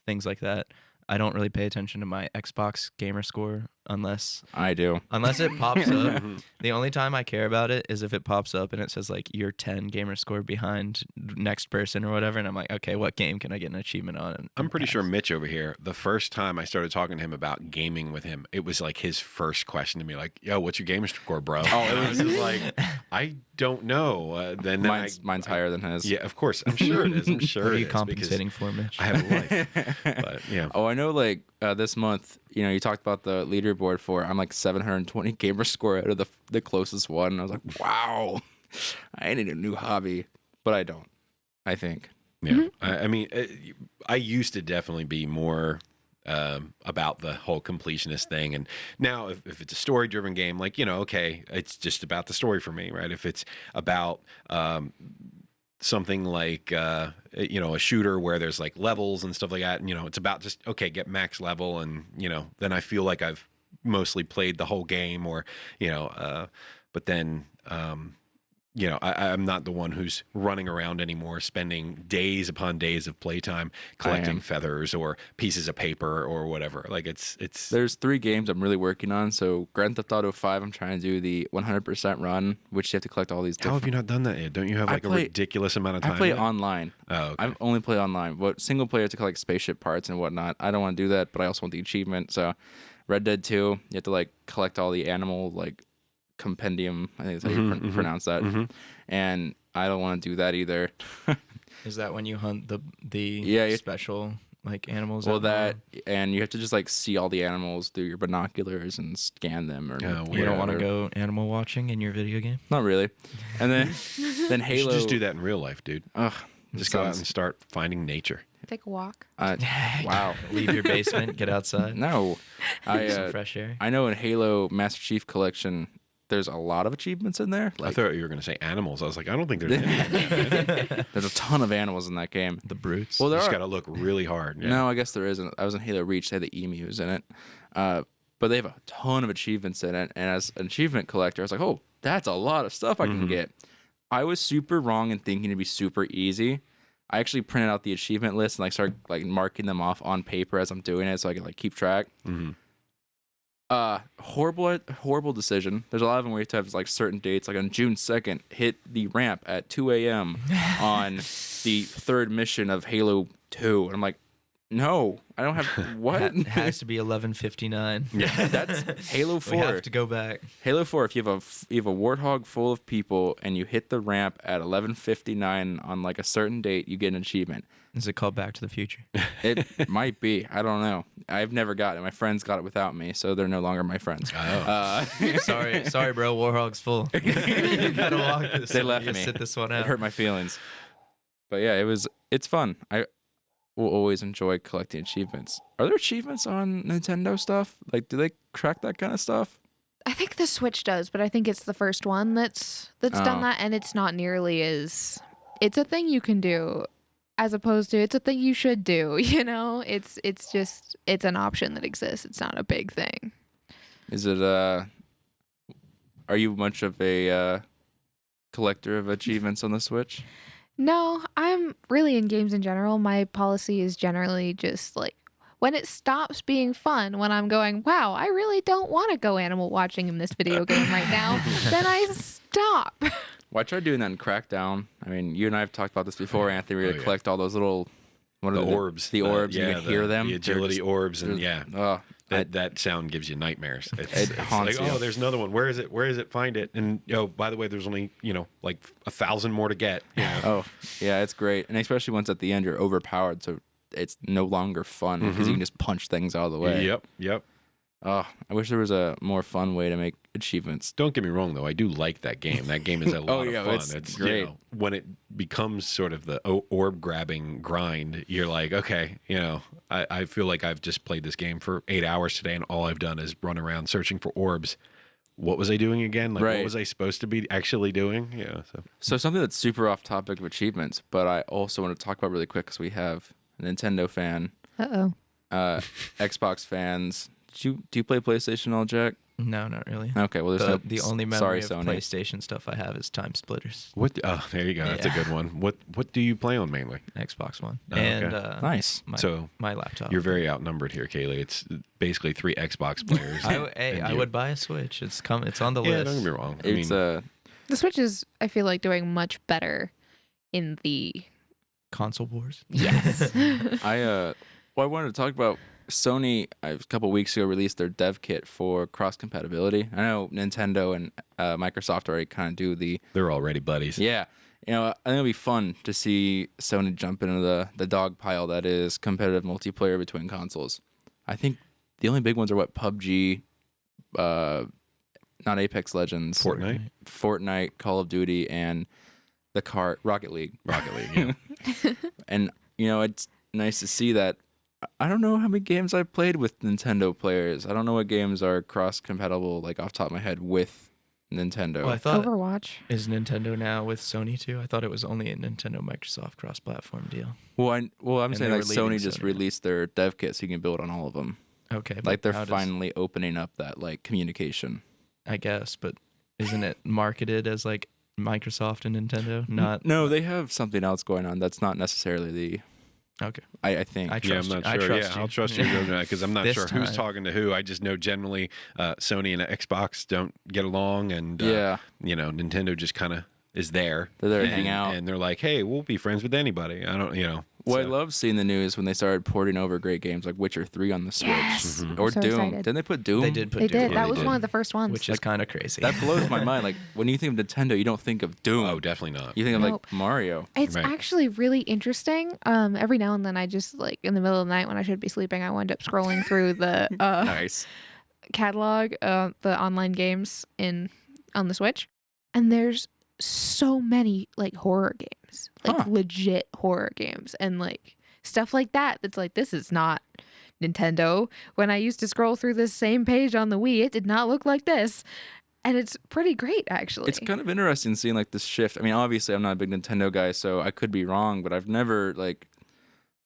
S2: things like that. I don't really pay attention to my Xbox gamer score unless
S1: I do.
S2: Unless it pops up. The only time I care about it is if it pops up and it says like you're 10 gamer score behind next person or whatever, and I'm like, okay, what game can I get an achievement on? And
S4: I'm pretty sure Mitch over here, the first time I started talking to him about gaming with him, it was like his first question to me, like, yo, what's your gamer score, bro? Oh, it was just like, I don't know. Then
S1: mine's higher than his.
S4: Yeah, of course. I'm sure it is. I'm sure
S2: what are
S4: it
S2: you
S4: is,
S2: compensating for, Mitch?
S4: I have a life. But yeah.
S1: Oh, I know like this month, you talked about the leaderboard for, I'm like 720 gamer score out of the closest one. And I was like, wow, I need a new hobby, but I don't, I think.
S4: Yeah. I used to definitely be more about the whole completionist thing. And now if it's a story driven game, like, okay, it's just about the story for me, right? If it's about, something like a shooter where there's like levels and stuff like that, and it's about just get max level, and then I feel like I've mostly played the whole game, or but then I'm not the one who's running around anymore, spending days upon days of playtime collecting feathers or pieces of paper or whatever. Like it's.
S1: There's 3 games I'm really working on. So Grand Theft Auto 5, I'm trying to do the 100% run, which you have to collect all these.
S4: How have you not done that yet? Don't you have a ridiculous amount of time?
S1: I play online.
S4: Oh, okay.
S1: I only play online. But single player to collect spaceship parts and whatnot. I don't want to do that, but I also want the achievement. So Red Dead 2, you have to like collect all the animal like compendium. I think that's how you pronounce that. And I don't want to do that either.
S2: Is that when you hunt the
S1: Yeah,
S2: special like animals?
S1: Well, that and you have to just like see all the animals through your binoculars and scan them. Or
S2: you don't want to go animal watching in your video game?
S1: Not really. And then Halo.
S4: You should just do that in real life, dude.
S1: Ugh,
S4: Just go out and start finding nature.
S3: Take a walk.
S1: Wow.
S2: Leave your basement, get outside.
S1: No,
S2: Some fresh air.
S1: I know in Halo Master Chief Collection, there's a lot of achievements in there.
S4: I thought you were going to say animals. I was like, I don't think there's any.
S1: There's a ton of animals in that game.
S2: The brutes.
S1: Well,
S4: You
S1: there
S4: just
S1: are.
S4: got to look really hard. Yeah.
S1: No, I guess there isn't. I was in Halo Reach. They had the emus in it. But they have a ton of achievements in it. And as an achievement collector, I was like, oh, that's a lot of stuff I can get. I was super wrong in thinking it'd be super easy. I actually printed out the achievement list and like started like marking them off on paper as I'm doing it so I can like keep track. Horrible decision. There's a lot of them where you have to have like certain dates, like on June 2nd, hit the ramp at 2 a.m. on the third mission of Halo 2. And I'm like, no, I don't have what?
S2: It has to be 11:59.
S1: Yeah, that's Halo 4.
S2: We have to go back.
S1: Halo 4. If you have a warthog full of people and you hit the ramp at 11:59 on like a certain date, you get an achievement.
S2: Is it called Back to the Future?
S1: It might be. I don't know. I've never got it. My friends got it without me, so they're no longer my friends.
S2: Sorry, bro. Warhog's full. You gotta walk this.
S1: They left
S2: you
S1: me.
S2: Sit this one
S1: It
S2: out.
S1: hurt my feelings. But yeah, it's fun. I will always enjoy collecting achievements. Are there achievements on Nintendo stuff? Like, do they crack that kind of stuff?
S3: I think the Switch does, but I think it's the first one that's done that, and it's not nearly as. It's a thing you can do, as opposed to it's a thing you should do. You know, it's just an option that exists. It's not a big thing.
S1: Is it Are you much of a collector of achievements on the Switch?
S3: No, I'm really in games in general. My policy is generally just like when it stops being fun, when I'm going, wow, I really don't want to go animal watching in this video game right now, then I stop.
S1: Well, I tried doing that in Crackdown. I mean, you and I have talked about this before, Anthony. We collect all those little
S4: orbs.
S1: The orbs, you can hear them.
S4: The agility orbs, and
S1: that
S4: sound gives you nightmares.
S1: It haunts
S4: like,
S1: you.
S4: oh, there's another one. Where is it? Where is it? Find it. And by the way, there's only like 1,000 more to get.
S1: Oh, yeah, it's great, and especially once at the end you're overpowered, so it's no longer fun because you can just punch things out of the way.
S4: Yep.
S1: Oh, I wish there was a more fun way to make achievements.
S4: Don't get me wrong, though. I do like that game. That game is a lot of fun.
S1: It's great.
S4: When it becomes sort of the orb grabbing grind, you're like, okay, I feel like I've just played this game for 8 hours today, and all I've done is run around searching for orbs. What was I doing again? Like, what was I supposed to be actually doing? Yeah. So
S1: something that's super off topic of achievements, but I also want to talk about really quick because we have a Nintendo fan, Xbox fans. Do you play PlayStation at all, Jack?
S2: No, not really.
S1: Okay, well, there's
S2: the only memory of
S1: Sony.
S2: PlayStation stuff I have is Time Splitters.
S4: what? Oh, there you go. That's a good one. What do you play on mainly?
S2: Xbox One.
S4: Oh,
S2: and
S4: okay.
S1: Nice.
S2: My laptop.
S4: You're very outnumbered here, Kayleigh. It's basically 3 Xbox players.
S2: I would buy a Switch. It's on the
S4: Yeah,
S2: list.
S4: don't get me wrong.
S1: It's
S3: The Switch is, I feel like, doing much better in the
S2: console wars.
S3: Yes.
S1: I wanted to talk about Sony. A couple weeks ago released their dev kit for cross compatibility. I know Nintendo and Microsoft already kind of do
S4: they're already buddies.
S1: Yeah, I think it'll be fun to see Sony jump into the dog pile that is competitive multiplayer between consoles. I think the only big ones are PUBG, not Apex Legends, Fortnite, Call of Duty, and Rocket League. Yeah. And it's nice to see that. I don't know how many games I've played with Nintendo players. I don't know what games are cross-compatible, like off the top of my head, with Nintendo.
S2: Well, I thought
S3: Overwatch.
S2: Is Nintendo now with Sony too? I thought it was only a Nintendo Microsoft cross-platform deal.
S1: I'm saying
S2: they
S1: like
S2: were
S1: Sony
S2: leaving
S1: just
S2: Sony.
S1: released their dev kit so you can build on all of them.
S2: Okay, but
S1: Like they're
S2: how does-
S1: finally opening up that like communication.
S2: I guess, but isn't it marketed as like Microsoft and Nintendo? Not
S1: No, they have something else going on. That's not necessarily the.
S2: okay.
S1: I think.
S2: I
S4: Yeah,
S2: trust
S4: I'm
S2: you.
S4: not
S2: I
S4: sure.
S2: trust
S4: I'll trust you because I'm not
S2: This
S4: sure who's
S2: time.
S4: talking to who. I just know generally Sony and Xbox don't get along, and Nintendo just kind of is there.
S1: They're there to
S4: and,
S1: hang out.
S4: and they're like, hey, we'll be friends with anybody. I don't,
S1: Well, I
S4: So-
S1: love seeing the news when they started porting over great games like Witcher 3 on the Switch.
S3: Yes.
S4: Mhm.
S1: Or
S3: I'm so
S1: Doom.
S3: excited.
S1: Didn't they put Doom?
S2: They did put
S3: They
S2: Doom,
S3: did.
S4: Yeah,
S3: That
S4: they
S3: was
S4: did.
S3: one of the first ones.
S2: which is kind of crazy.
S1: That blows my mind. Like, when you think of Nintendo, you don't think of Doom.
S4: Oh, definitely not.
S1: You think of,
S3: Nope.
S1: like, Mario.
S3: It's
S4: Right.
S3: actually really interesting. Every now and then, I just like in the middle of the night when I should be sleeping, I wind up scrolling through the
S1: Nice.
S3: catalog, the online games on the Switch, and there's so many like horror games, like
S1: Huh.
S3: legit horror games, and like stuff like that. That's like, this is not Nintendo. When I used to scroll through this same page on the Wii, it did not look like this, and it's pretty great actually.
S1: It's kind of interesting seeing, like, this shift. I mean, obviously, I'm not a big Nintendo guy, so I could be wrong, but I've never, like,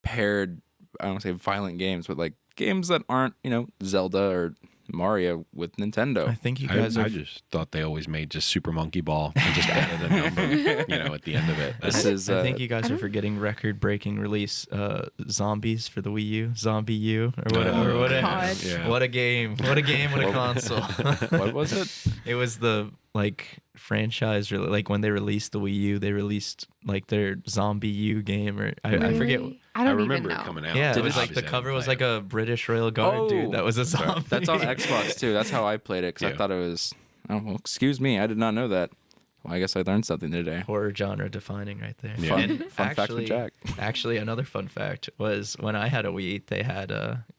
S1: paired, I don't want to say violent games, but, like, games that aren't, Zelda or Mario with Nintendo.
S2: I think you guys
S4: I
S2: are.
S4: just thought they always made just Super Monkey Ball and just added a number, at the end of it.
S1: This
S2: I,
S1: is,
S2: I think you guys
S3: I
S2: are
S3: don't-
S2: forgetting record-breaking release Zombies for the Wii U, Zombie U, or whatever.
S4: Oh,
S2: what,
S3: God.
S4: Yeah.
S2: what a game! What a game! What a console!
S1: what was it?
S2: It was the franchise, like when they released the Wii U, they released like their Zombie U game, or I forget.
S3: Really? I don't
S4: remember
S3: even
S4: it
S3: know.
S4: coming out.
S2: Yeah,
S4: but
S2: it was like
S4: obviously
S2: the
S4: I
S2: cover
S4: didn't
S2: was
S4: play
S2: like
S4: it.
S2: a British Royal Guard dude that was a zombie.
S1: That's on Xbox, too. That's how I played it, because I
S4: Yeah.
S1: thought it was... Oh, well, excuse me. I did not know that. Well, I guess I learned something today.
S2: Horror genre defining right there.
S4: Yeah.
S2: And
S1: Fun fact from
S2: actually,
S1: Jack.
S2: actually, another fun fact was when I had a Wii, they had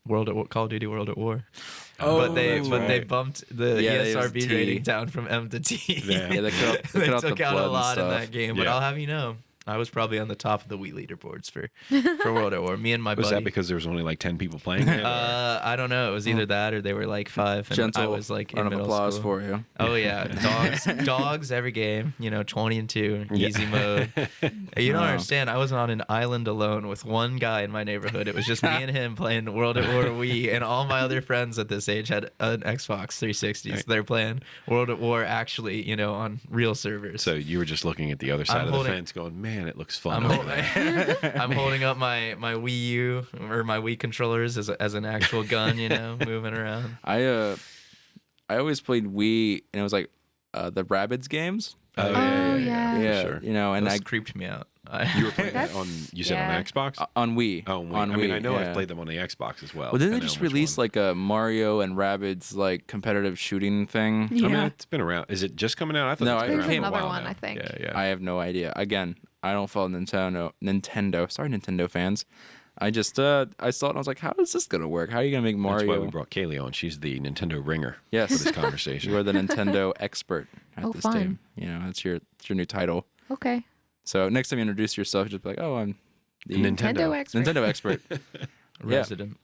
S2: Call of Duty World at War.
S1: Oh,
S2: but they
S1: that's
S2: they
S1: right.
S2: bumped the
S1: Yeah, they
S2: ESRB
S1: used T.
S2: rating down from M to T.
S4: Yeah.
S1: Yeah, they cut out, they
S2: They
S1: cut out the
S2: took out
S1: blood
S2: a
S1: and
S2: lot in
S1: stuff.
S2: that game, but
S4: Yeah.
S2: I'll have you know, I was probably on the top of the Wii leaderboards for World at War. Me and my
S4: Was
S2: buddy.
S4: that because there was only like 10 people playing it?
S2: I don't know. It was either that or they were like 5, and
S1: Gentle
S2: I was like in
S1: round of
S2: middle
S1: applause
S2: school.
S1: for you.
S2: Oh yeah, dogs every game. 20 and 2, easy mode. You don't
S1: Wow.
S2: understand. I was on an island alone with one guy in my neighborhood. It was just me and him playing World at War Wii, and all my other friends at this age had an Xbox 360. So they're playing World at War actually, on real servers.
S4: So you were just looking at the other side
S2: I'm
S4: of
S2: holding-
S4: the fence going, man, it looks fun.
S2: I'm,
S4: over there."
S2: I'm holding up my Wii U or my Wii controllers as an actual gun, moving around.
S1: I always played Wii, and it was like the Rabbids games.
S4: Oh,
S3: yeah.
S1: Yeah,
S4: for sure.
S1: and
S2: Those creeped me out.
S4: You were playing that
S3: That's-
S4: on, you said
S3: yeah.
S4: on Xbox?
S1: on Wii.
S4: Oh, Wii.
S1: On
S4: I mean,
S1: Wii,
S4: I know
S1: yeah.
S4: I've played them on the Xbox as well.
S1: Well, didn't
S4: I
S1: they
S4: know
S1: just
S4: which
S1: release
S4: one.
S1: like a Mario and Rabbids like competitive shooting thing?
S3: Yeah.
S4: I mean, it's been around. Is it just coming out? I thought
S1: No,
S4: it's been
S1: it
S3: There's
S4: around
S1: came-
S4: for a
S3: another
S4: while
S3: one,
S4: now.
S3: I think.
S4: Yeah.
S1: I have no idea. Again, I don't follow Nintendo. Sorry, Nintendo fans. I just I saw it and I was like, how is this gonna work? How are you gonna make
S4: That's why
S1: Mario?
S4: we brought Kayleigh on. She's the Nintendo ringer
S1: Yes.
S4: for this conversation.
S1: You are the Nintendo expert at
S3: Oh,
S1: this
S3: fun.
S1: game. That's your new title.
S3: Okay.
S1: So next time you introduce yourself, you just be like, oh, I'm the
S4: Nintendo
S3: expert.
S1: Nintendo expert.
S2: Resident.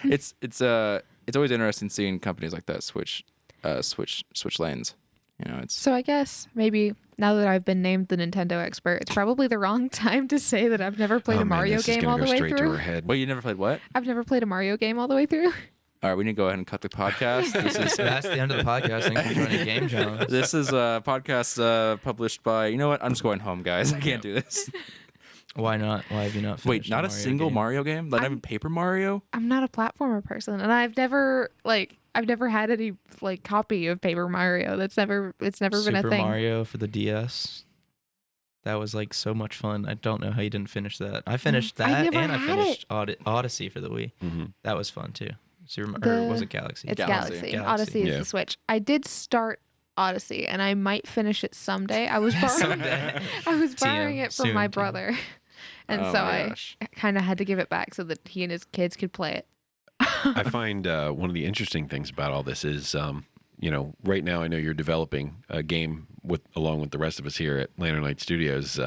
S1: It's always interesting seeing companies like that switch lanes. It's
S3: So I guess maybe now that I've been named the Nintendo expert, it's probably the wrong time to say that I've never played
S4: Oh,
S3: a
S4: man,
S3: Mario
S4: this is
S3: game
S4: gonna
S3: all
S4: go
S3: the way
S4: straight to
S3: through.
S4: her head.
S1: Wait, you never played what?
S3: I've never played a Mario game all the way through.
S1: All right, we need to go ahead and cut the podcast. This is
S2: That's the end of the podcast. Thanks for joining Game Jawns.
S1: this is a podcast published by. You know what? I'm just going home, guys. I can't do this.
S2: Why not? Why have you not
S1: Wait,
S2: finished
S1: not a
S2: Mario
S1: single
S2: game?
S1: Mario game? Not even Paper Mario?
S3: I'm not a platformer person, and I've never had any copy of Paper Mario. It's never been a
S2: Super
S3: thing.
S2: Mario for the DS. That was so much fun. I don't know how you didn't finish that. I finished
S3: I
S2: that,
S3: never
S2: and I
S3: had
S2: finished Odyssey for the Wii.
S4: Mhm.
S2: That was fun too. Or was it Galaxy?
S3: It's
S1: Galaxy.
S3: Galaxy.
S2: Galaxy.
S3: Odyssey is
S4: Yeah.
S3: the Switch. I did start Odyssey, and I might finish it someday. I was borrowing,
S2: Someday.
S3: I was borrowing
S2: TM,
S3: it from my
S2: soon, TM.
S3: brother, and
S1: Oh
S3: so
S1: my
S3: I
S1: gosh.
S3: kind of had to give it back so that he and his kids could play it.
S4: I find one of the interesting things about all this is, right now I know you're developing a game along with the rest of us here at Lantern Light Studios.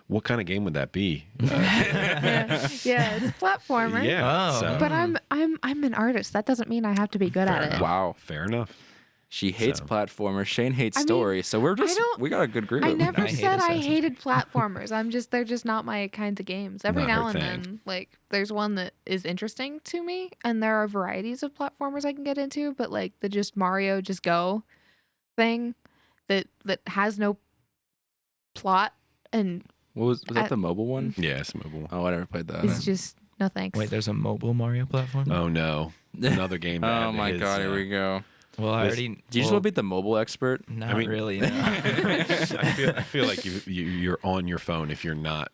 S4: What kind of game would that be?
S3: yeah, it's a platformer.
S4: Yeah.
S2: Oh.
S4: so-
S3: But I'm an artist. That doesn't mean I have to be good
S4: Fair
S3: at it.
S4: enough.
S1: Wow.
S4: Fair enough.
S1: She hates
S4: So-
S1: platformers. Shane hates
S3: I mean,
S1: story. So we're just
S3: don't-
S1: we got a good group.
S3: I never
S2: I hate
S3: said I
S2: Assassin's
S3: hated platformers. They're just not my kinds of games. Every
S4: Not
S3: now
S4: her
S3: and
S4: thing.
S3: then, there's one that is interesting to me, and there are varieties of platformers I can get into. But the just Mario, just go thing that has no plot and
S1: What was that the mobile one?
S4: Yeah, it's mobile.
S1: Oh, I never played that.
S3: is just no thanks.
S2: Wait, there's a mobile Mario platform?
S4: Oh no, another game. to add
S1: Oh
S4: to
S1: my
S4: his,
S1: god, here we go.
S2: Well, I
S4: This-
S2: already.
S1: Do you just want to be the mobile expert?
S2: Not
S4: I mean-
S2: really. No.
S4: I feel like you're on your phone if you're not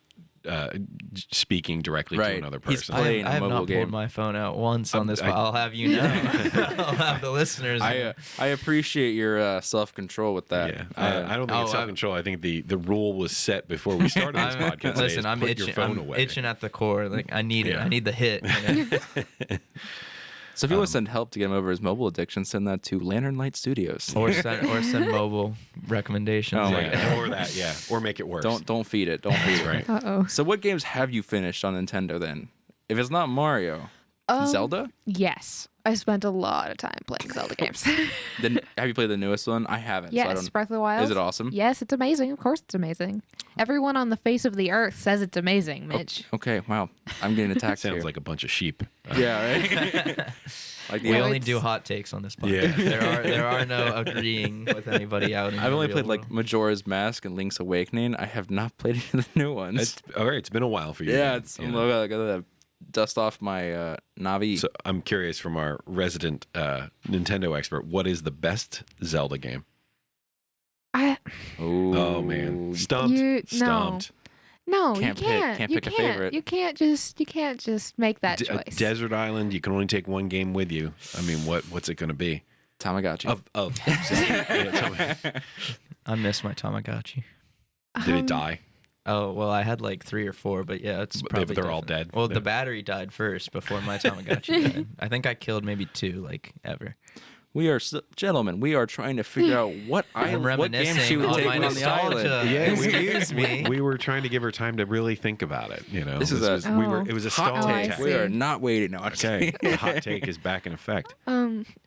S4: speaking directly to another
S1: He's
S4: person.
S1: playing
S2: I
S1: a
S2: have
S1: mobile
S2: not
S1: game.
S2: pulled my phone out once on this, but I'll have you know. I'll have the listeners know.
S1: I appreciate your self-control with that.
S4: Yeah, I don't think it's self-control. I think the rule was set before we started this podcast.
S2: Listen, I'm
S4: put
S2: itching.
S4: your phone
S2: I'm
S4: away.
S2: itching at the core. Like I need it.
S4: Yeah.
S2: I need the hit. You know?
S1: So if you want to send help to get him over his mobile addiction, send that to Lantern Light Studios.
S2: or send mobile recommendations.
S1: Oh my
S4: Yeah, or that, yeah, or make it worse.
S1: Don't feed it. Don't feed it.
S4: right.
S3: Uh-oh.
S1: So what games have you finished on Nintendo then? If it's not Mario, Zelda?
S3: Yes. I spent a lot of time playing Zelda games.
S1: Then have you played the newest one? I haven't. So I
S3: Yes,
S1: don't,
S3: Breath of the Wild.
S1: Is it awesome?
S3: Yes, it's amazing. Of course it's amazing. Everyone on the face of the earth says it's amazing, Mitch.
S1: Okay, wow. I'm getting attacked
S4: Sounds
S1: here.
S4: like a bunch of sheep.
S1: Yeah, right? Like the
S2: We
S3: Yeah,
S2: only
S3: it's-
S2: do hot takes on this podcast.
S4: Yeah.
S2: There are no agreeing with anybody out. In
S1: I've
S2: the
S1: only
S2: real
S1: played like
S2: world.
S1: Majora's Mask and Link's Awakening. I have not played any of the new ones.
S4: It's all right. It's been a while for you.
S1: yeah,
S4: then,
S1: it's
S4: you
S1: I'm
S4: know.
S1: gonna dust off my Navi.
S4: So I'm curious from our resident Nintendo expert, what is the best Zelda game? Oh man, stumped.
S3: No.
S4: Stumped.
S3: No,
S1: Can't
S3: you
S1: pick-
S3: can't.
S1: can't
S3: you
S1: pick a
S3: can't.
S1: favorite.
S3: You can't just make that choice.
S4: Desert Island. You can only take one game with you. I mean, what's it going to be?
S1: Tamagotchi.
S4: Of Zelda. Yeah, tell me.
S2: I miss my Tamagotchi.
S4: Did it die?
S2: Oh well, I had like 3 or 4, but yeah, it's probably
S4: But they're all
S2: different.
S4: dead.
S2: Well,
S4: Yeah.
S2: the battery died first before my Tamagotchi died. I think I killed maybe 2, like ever.
S1: We are gentlemen. We are trying to figure out what
S2: I'm
S1: what game she
S2: reminiscing
S1: would
S2: on
S1: take
S2: my
S1: on the
S2: nostalgia.
S1: island.
S4: Yeah,
S2: Excuse me.
S4: We were trying to give her time to really think about it. You know,
S1: This is
S4: it was a
S1: hot
S4: stall
S3: I
S1: take.
S4: attack.
S3: see.
S1: We are not waiting. No, I'm just
S4: Okay,
S1: kidding.
S4: the hot take is back in effect.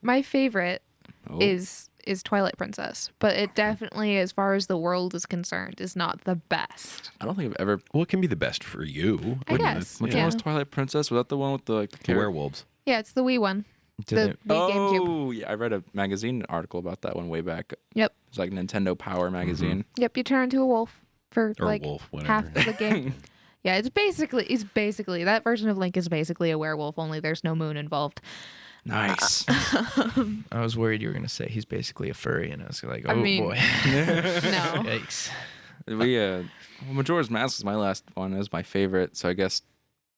S3: My favorite
S1: Oh.
S3: is Twilight Princess, but it definitely, as far as the world is concerned, is not the best.
S1: I don't think I've ever.
S4: Well, it can be the best for you.
S3: I
S4: wouldn't
S3: guess.
S4: it?
S1: Which
S3: Yeah.
S1: one was Twilight Princess? Was that the one with the like the
S4: The
S1: carrot?
S4: werewolves.
S3: Yeah, it's the Wii one.
S2: Did
S3: The Wii GameCube.
S1: Oh, yeah. I read a magazine article about that one way back.
S3: Yep.
S1: It's like Nintendo Power magazine.
S3: Yep, you turn into a wolf for
S4: Or
S3: like
S4: wolf, whatever.
S3: half of the game. Yeah, it's basically that version of Link is basically a werewolf, only there's no moon involved.
S1: Nice.
S2: I was worried you were gonna say he's basically a furry, and I was like, oh
S3: I mean,
S2: boy,
S3: No.
S2: yikes.
S1: We Majora's Mask was my last one. It was my favorite. So I guess.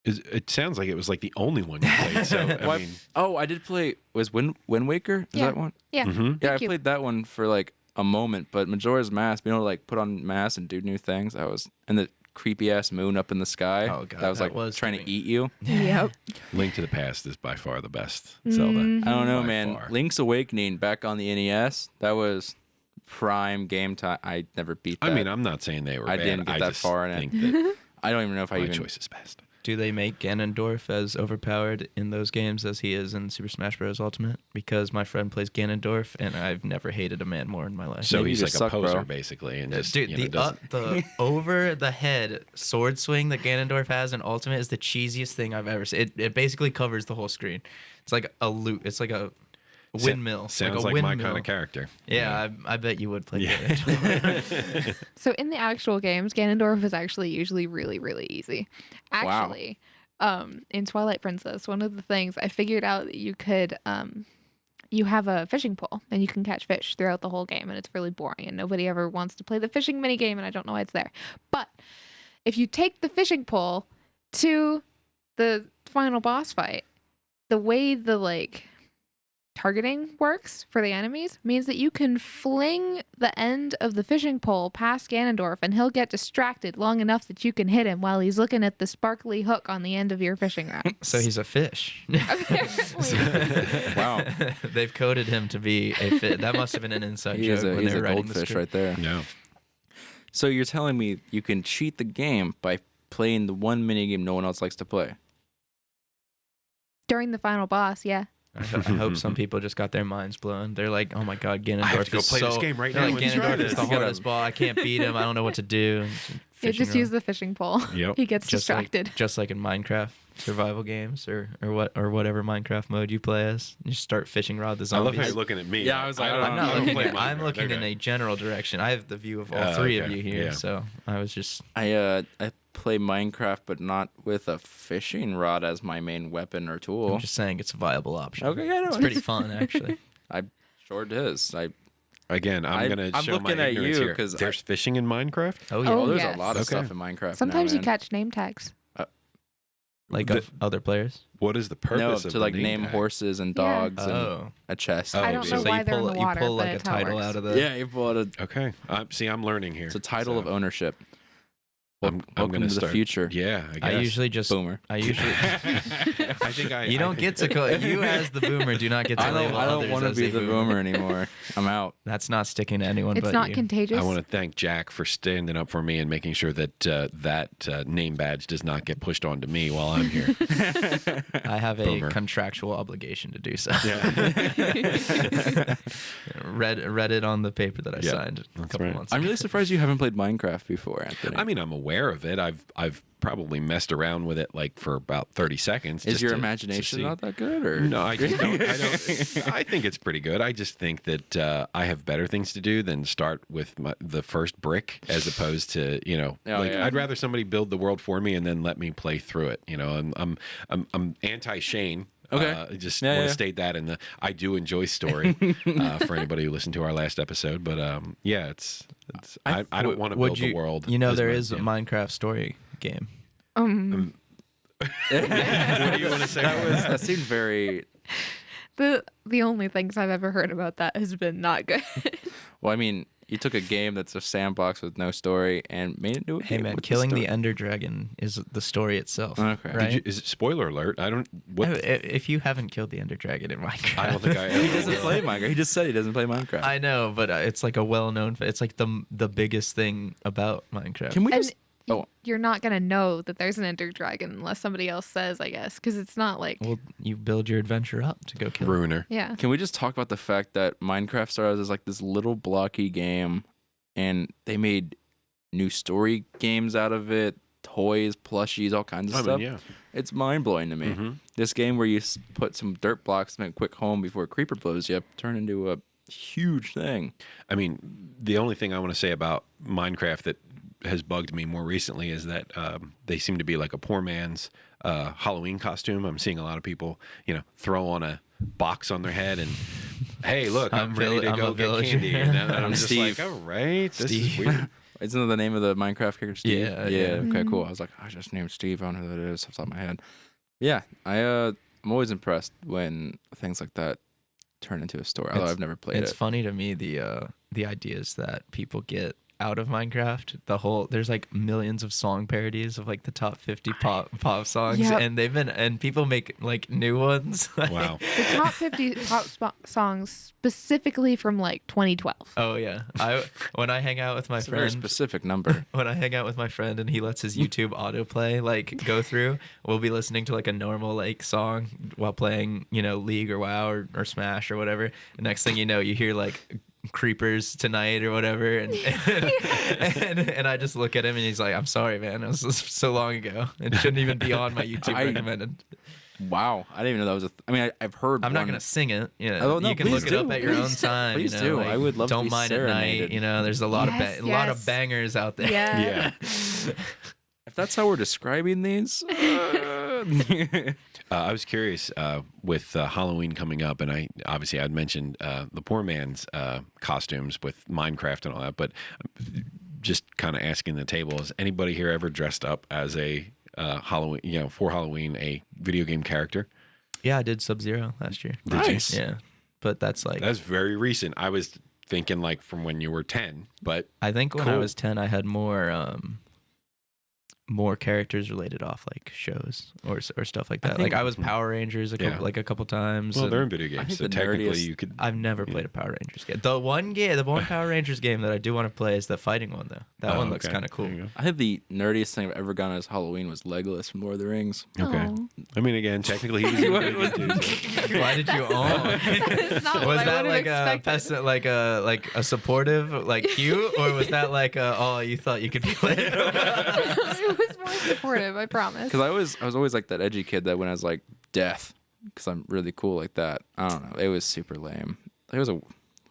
S4: It sounds like it was like the only one you played. So I mean,
S1: Oh, I did play. Was Wind Waker? Is
S3: Yeah.
S1: that one?
S3: Yeah.
S4: mhm.
S1: Yeah, I
S3: GameCube.
S1: played that one for like a moment, but Majora's Mask, being able to like put on masks and do new things, I was in the creepy ass moon up in the sky.
S2: Oh, God,
S1: that was
S2: that
S1: like
S2: was
S1: trying to
S2: creepy.
S1: eat you.
S3: Yep.
S4: Link to the Past is by far the best Zelda.
S1: I don't know,
S4: By
S1: man.
S4: far.
S1: Link's Awakening back on the NES, that was prime game time. I never beat that.
S4: I mean, I'm not saying they were
S1: I
S4: bad.
S1: didn't get that
S4: just
S1: far in it.
S4: think that
S1: I don't even know if I
S4: my
S1: even.
S4: choice is best.
S2: Do they make Ganondorf as overpowered in those games as he is in Super Smash Bros. Ultimate? Because my friend plays Ganondorf, and I've never hated a man more in my life.
S4: So
S1: Maybe
S4: he's
S1: you
S4: like
S1: just
S4: a
S1: suck,
S4: poser,
S1: bro.
S4: basically, and just
S2: Dude,
S4: you know, doesn't.
S2: the over the head sword swing that Ganondorf has in Ultimate is the cheesiest thing I've ever seen. It basically covers the whole screen. It's like a loop. It's like a windmill.
S4: Sounds
S2: a
S4: like my
S2: windmill.
S4: kind of character.
S2: Yeah, I bet you would play
S4: Yeah.
S2: Ganondorf.
S3: So in the actual games, Ganondorf is actually usually really, really easy. Actually, in Twilight Princess, one of the things I figured out that you could you have a fishing pole and you can catch fish throughout the whole game, and it's really boring and nobody ever wants to play the fishing mini game, and I don't know why it's there. But if you take the fishing pole to the final boss fight, the way the targeting works for the enemies means that you can fling the end of the fishing pole past Ganondorf and he'll get distracted long enough that you can hit him while he's looking at the sparkly hook on the end of your fishing rod.
S2: So he's a fish.
S3: Apparently.
S1: Wow.
S2: They've coded him to be a fish. That must have been an inside
S1: He
S2: joke
S1: is
S2: when
S1: he's
S2: they
S1: a
S2: were writing the
S1: goldfish
S2: script.
S1: right there.
S4: No.
S1: So you're telling me you can cheat the game by playing the one minigame no one else likes to play?
S3: During the final boss, yeah.
S2: I hope some people just got their minds blown. They're like, "Oh my God, Ganondorf
S4: I have to go
S2: is
S4: play
S2: so."
S4: this game right
S2: they're
S4: now
S2: like,
S4: and try
S2: Ganondorf
S4: this.
S2: is the
S1: You gotta-
S2: hardest ball. I can't beat him. I don't know what to do.
S3: You just use the fishing pole.
S4: Yep.
S3: He gets
S2: just
S3: distracted.
S2: just like in Minecraft survival games or whatever Minecraft mode you play as. You start fishing rod the
S4: I
S2: zombies.
S4: love how you're looking at me.
S1: Yeah, I was like,
S4: don't-
S1: I'm
S2: I'm not
S4: I don't
S2: looking.
S4: play
S2: I'm
S4: Minecraft.
S2: looking in
S4: Okay.
S2: a general direction. I have the view of all
S4: Oh,
S2: three of
S4: okay.
S2: you here,
S4: Yeah.
S2: so I was just.
S1: I play Minecraft, but not with a fishing rod as my main weapon or tool.
S2: I'm just saying it's a viable option.
S1: Okay, yeah, no,
S2: It's pretty fun actually.
S1: I sure it is.
S4: again, I'm gonna
S1: I'm
S4: show my
S1: looking at
S4: ignorance
S1: you
S4: here.
S1: 'cause
S4: There's fishing in Minecraft.
S2: Oh yeah,
S3: Oh,
S1: there's
S3: yes.
S1: a lot of
S4: Okay.
S1: stuff in Minecraft.
S3: Sometimes
S1: now,
S3: you
S1: man.
S3: catch name tags.
S2: like
S4: The-
S2: of other players.
S4: What is the purpose
S1: No,
S4: of
S1: to
S4: the
S1: like
S4: name
S1: name
S4: tag?
S1: horses and
S3: Yeah.
S1: dogs and
S2: Oh,
S1: a chest.
S4: I
S3: I don't
S4: so
S3: know
S2: so
S3: why
S2: you
S3: they're in
S2: pull
S3: the
S2: you
S3: water,
S2: pull
S3: but
S2: like a
S3: it's how it
S2: title
S3: works.
S2: out of the.
S1: Yeah, you pull out a.
S4: Okay. See, I'm learning here.
S1: It's a title
S4: So
S1: of ownership.
S4: I'm
S1: Welcome
S4: gonna
S1: to the
S4: start,
S1: future.
S4: Yeah, I guess.
S2: I usually just.
S1: Boomer.
S2: I usually.
S4: I think I.
S2: You
S4: I
S2: don't
S4: think-
S2: get to call you as the boomer. Do not get to
S1: I don't.
S2: label
S1: I don't
S2: others
S1: want to
S2: as
S1: be
S2: a
S1: the boomer anymore. I'm out.
S2: That's not sticking to anyone
S3: It's
S2: but
S3: not
S2: you.
S3: contagious.
S4: I want to thank Jack for standing up for me and making sure that that name badge does not get pushed onto me while I'm here.
S2: I have a
S4: Boomer.
S2: contractual obligation to do so.
S4: Yeah.
S2: read it on the paper that I
S4: Yeah,
S2: signed a
S4: that's
S2: couple
S4: right.
S2: months
S1: I'm
S2: ago.
S1: really surprised you haven't played Minecraft before, Anthony.
S4: I mean, I'm aware of it. I've probably messed around with it like for about 30 seconds.
S1: is
S4: just
S1: your
S4: to
S1: imagination
S4: see.
S1: not that good, or
S4: No, I just don't. I don't. I think it's pretty good. I just think that I have better things to do than start with the first brick, as opposed to
S1: Oh, yeah.
S4: I'd rather somebody build the world for me and then let me play through it. I'm anti Shane.
S1: Okay.
S4: I just
S1: Yeah,
S4: want to
S1: yeah.
S4: state that, and I do enjoy story for anybody who listened to our last episode. But yeah, it's I don't want to
S2: Would
S4: build the world.
S2: You know,
S4: as
S2: there
S4: my-
S2: is a
S4: yeah.
S2: Minecraft story game.
S4: What do you want to say?
S1: that seemed very.
S3: the only things I've ever heard about that has been not good.
S1: Well, I mean, you took a game that's a sandbox with no story and made it into a
S2: Hey
S1: game
S2: man,
S1: with
S2: killing
S1: story.
S2: the Ender Dragon is the story itself.
S1: Okay.
S2: Right?
S4: Is it spoiler alert? I don't. What?
S2: If you haven't killed the Ender Dragon in Minecraft,
S4: I don't think I.
S1: He
S4: Ever
S1: doesn't
S4: will.
S1: play Minecraft. He just said he doesn't play Minecraft.
S2: I know, but it's like a well-known. It's like the biggest thing about Minecraft.
S1: Can we
S3: And
S1: just? Oh.
S3: you're not gonna know that there's an ender dragon unless somebody else says, I guess, because it's not like
S2: Well, you build your adventure up to go kill. it.
S4: Ruiner.
S3: yeah.
S1: Can we just talk about the fact that Minecraft started as like this little blocky game, and they made new story games out of it, toys, plushies, all kinds of
S4: I
S1: stuff.
S4: mean, yeah.
S1: It's mind blowing to me.
S4: Mhm.
S1: This game where you put some dirt blocks to make a quick home before a creeper blows you up, turned into a huge thing.
S4: I mean, the only thing I want to say about Minecraft that has bugged me more recently is that they seem to be like a poor man's Halloween costume. I'm seeing a lot of people, throw on a box on their head and, hey, look, I'm ready to
S2: I'm
S4: go
S2: a
S4: get
S2: villager.
S4: candy. And then I'm
S1: I'm
S4: just
S1: Steve.
S4: like, all right, this is
S2: Steve.
S4: weird.
S1: Isn't that the name of the Minecraft character, Steve?
S2: Yeah,
S1: Yeah.
S2: yeah.
S1: Okay, cool. I was like, I just named Steve. I don't know who that is off the top of my head. Yeah, I'm always impressed when things like that turn into a story. Although I've never played
S2: It's
S1: it.
S2: funny to me the ideas that people get out of Minecraft. There's like millions of song parodies of like the top 50 pop songs,
S3: Yep.
S2: and people make like new ones.
S4: Wow.
S3: The top 50 songs specifically from like 2012.
S2: Oh yeah, when I hang out with my
S1: It's a very
S2: friend,
S1: specific number.
S2: when I hang out with my friend and he lets his YouTube autoplay like go through, we'll be listening to like a normal like song while playing, League or WoW or Smash or whatever. The next thing you know, you hear like Creepers Tonight or whatever, and I just look at him and he's like, "I'm sorry, man. It was so long ago. It shouldn't even be on my YouTube recommended."
S1: Wow, I didn't even know that was a. I mean, I've heard.
S2: I'm not
S1: one-
S2: gonna sing it.
S1: Oh, no,
S2: you can
S1: please
S2: look it up
S1: do.
S2: at your own
S1: Please-
S2: time.
S1: please do. I would love to
S2: Don't
S1: be
S2: mind at night.
S1: serenaded.
S2: There's a lot
S3: Yes,
S2: of a lot of
S3: yes.
S2: bangers out there.
S3: Yeah.
S4: Yeah.
S1: If that's how we're describing these.
S4: I was curious with Halloween coming up, and I'd mentioned the poor man's costumes with Minecraft and all that, but just kind of asking the table: has anybody here ever dressed up as a Halloween, for Halloween, a video game character?
S2: Yeah, I did Sub-Zero last year.
S1: Nice.
S2: Yeah, but that's like
S4: That's very recent. I was thinking like from when you were 10, but
S2: I think when I
S4: Cool.
S2: was 10, I had more characters related off like shows or stuff like
S1: I
S2: that.
S1: think-
S2: Like I was Power Rangers a couple times.
S4: well,
S2: and
S4: they're in video
S1: I
S4: games, so
S1: think the
S4: technically
S1: nerdiest-
S4: you could.
S2: I've never played a Power Rangers game. The one Power Rangers game that I do want to play is the fighting one though. That
S4: Oh,
S2: one looks
S4: okay.
S2: kind of cool.
S4: There you
S1: I think the nerdiest thing I've ever gone as Halloween was Legolas from Lord of the Rings.
S4: go. Okay.
S3: Aw.
S4: I mean, again, technically he was in video games too.
S2: Why did you own?
S3: It's not
S2: Was
S3: what I
S2: that
S3: would've
S2: like a
S3: expected.
S2: like a supportive like cute, or was that like oh you thought you could play it?
S3: It was more supportive, I promise.
S1: Because I was always like that edgy kid that when I was like death, because I'm really cool like that. I don't know. It was super lame. It was a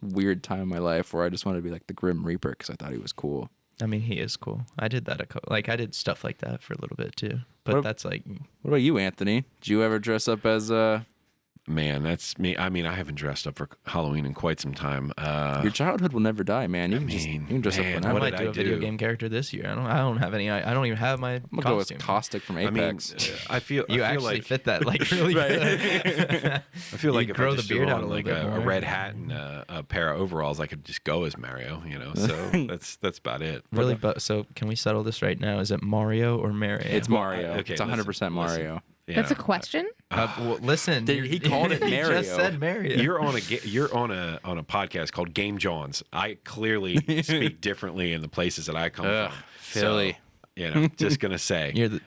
S1: weird time in my life where I just wanted to be like the Grim Reaper because I thought he was cool.
S2: I mean, he is cool. I did that I did stuff like that for a little bit too. But
S1: What-
S2: that's like
S1: What about you, Anthony? Did you ever dress up as
S4: Man, that's me. I mean, I haven't dressed up for Halloween in quite some time.
S1: Your childhood will never die, man. You can dress up
S4: man,
S1: whenever.
S2: I
S4: what
S2: might
S4: did
S2: do
S4: I
S2: a video
S4: do?
S2: game character this year. I don't have any. I don't even have my
S1: I'm gonna go with
S2: costume.
S1: Caustic from
S4: I mean,
S1: Apex.
S4: I feel
S2: You
S4: I feel
S2: actually
S4: like
S2: fit that like really good.
S4: I feel like
S2: You
S4: if
S2: grow
S4: I
S2: the
S4: just
S2: beard
S4: threw
S2: out
S4: on
S2: a
S4: like
S2: little bit
S4: a
S2: more.
S4: red hat and a pair of overalls, I could just go as Mario. So that's about it.
S2: Really, but so can we settle this right now? Is it Mario or Mario?
S1: It's Mario.
S4: okay,
S1: It's 100%
S4: listen.
S1: Mario.
S3: That's a question.
S2: Well, listen,
S1: He called it
S2: He
S1: Mario.
S2: just said Mario.
S4: You're on a podcast called Game Jawns. I clearly speak differently in the places that I come
S1: Ugh,
S4: from.
S1: Philly.
S4: So, just gonna say.
S2: You're the,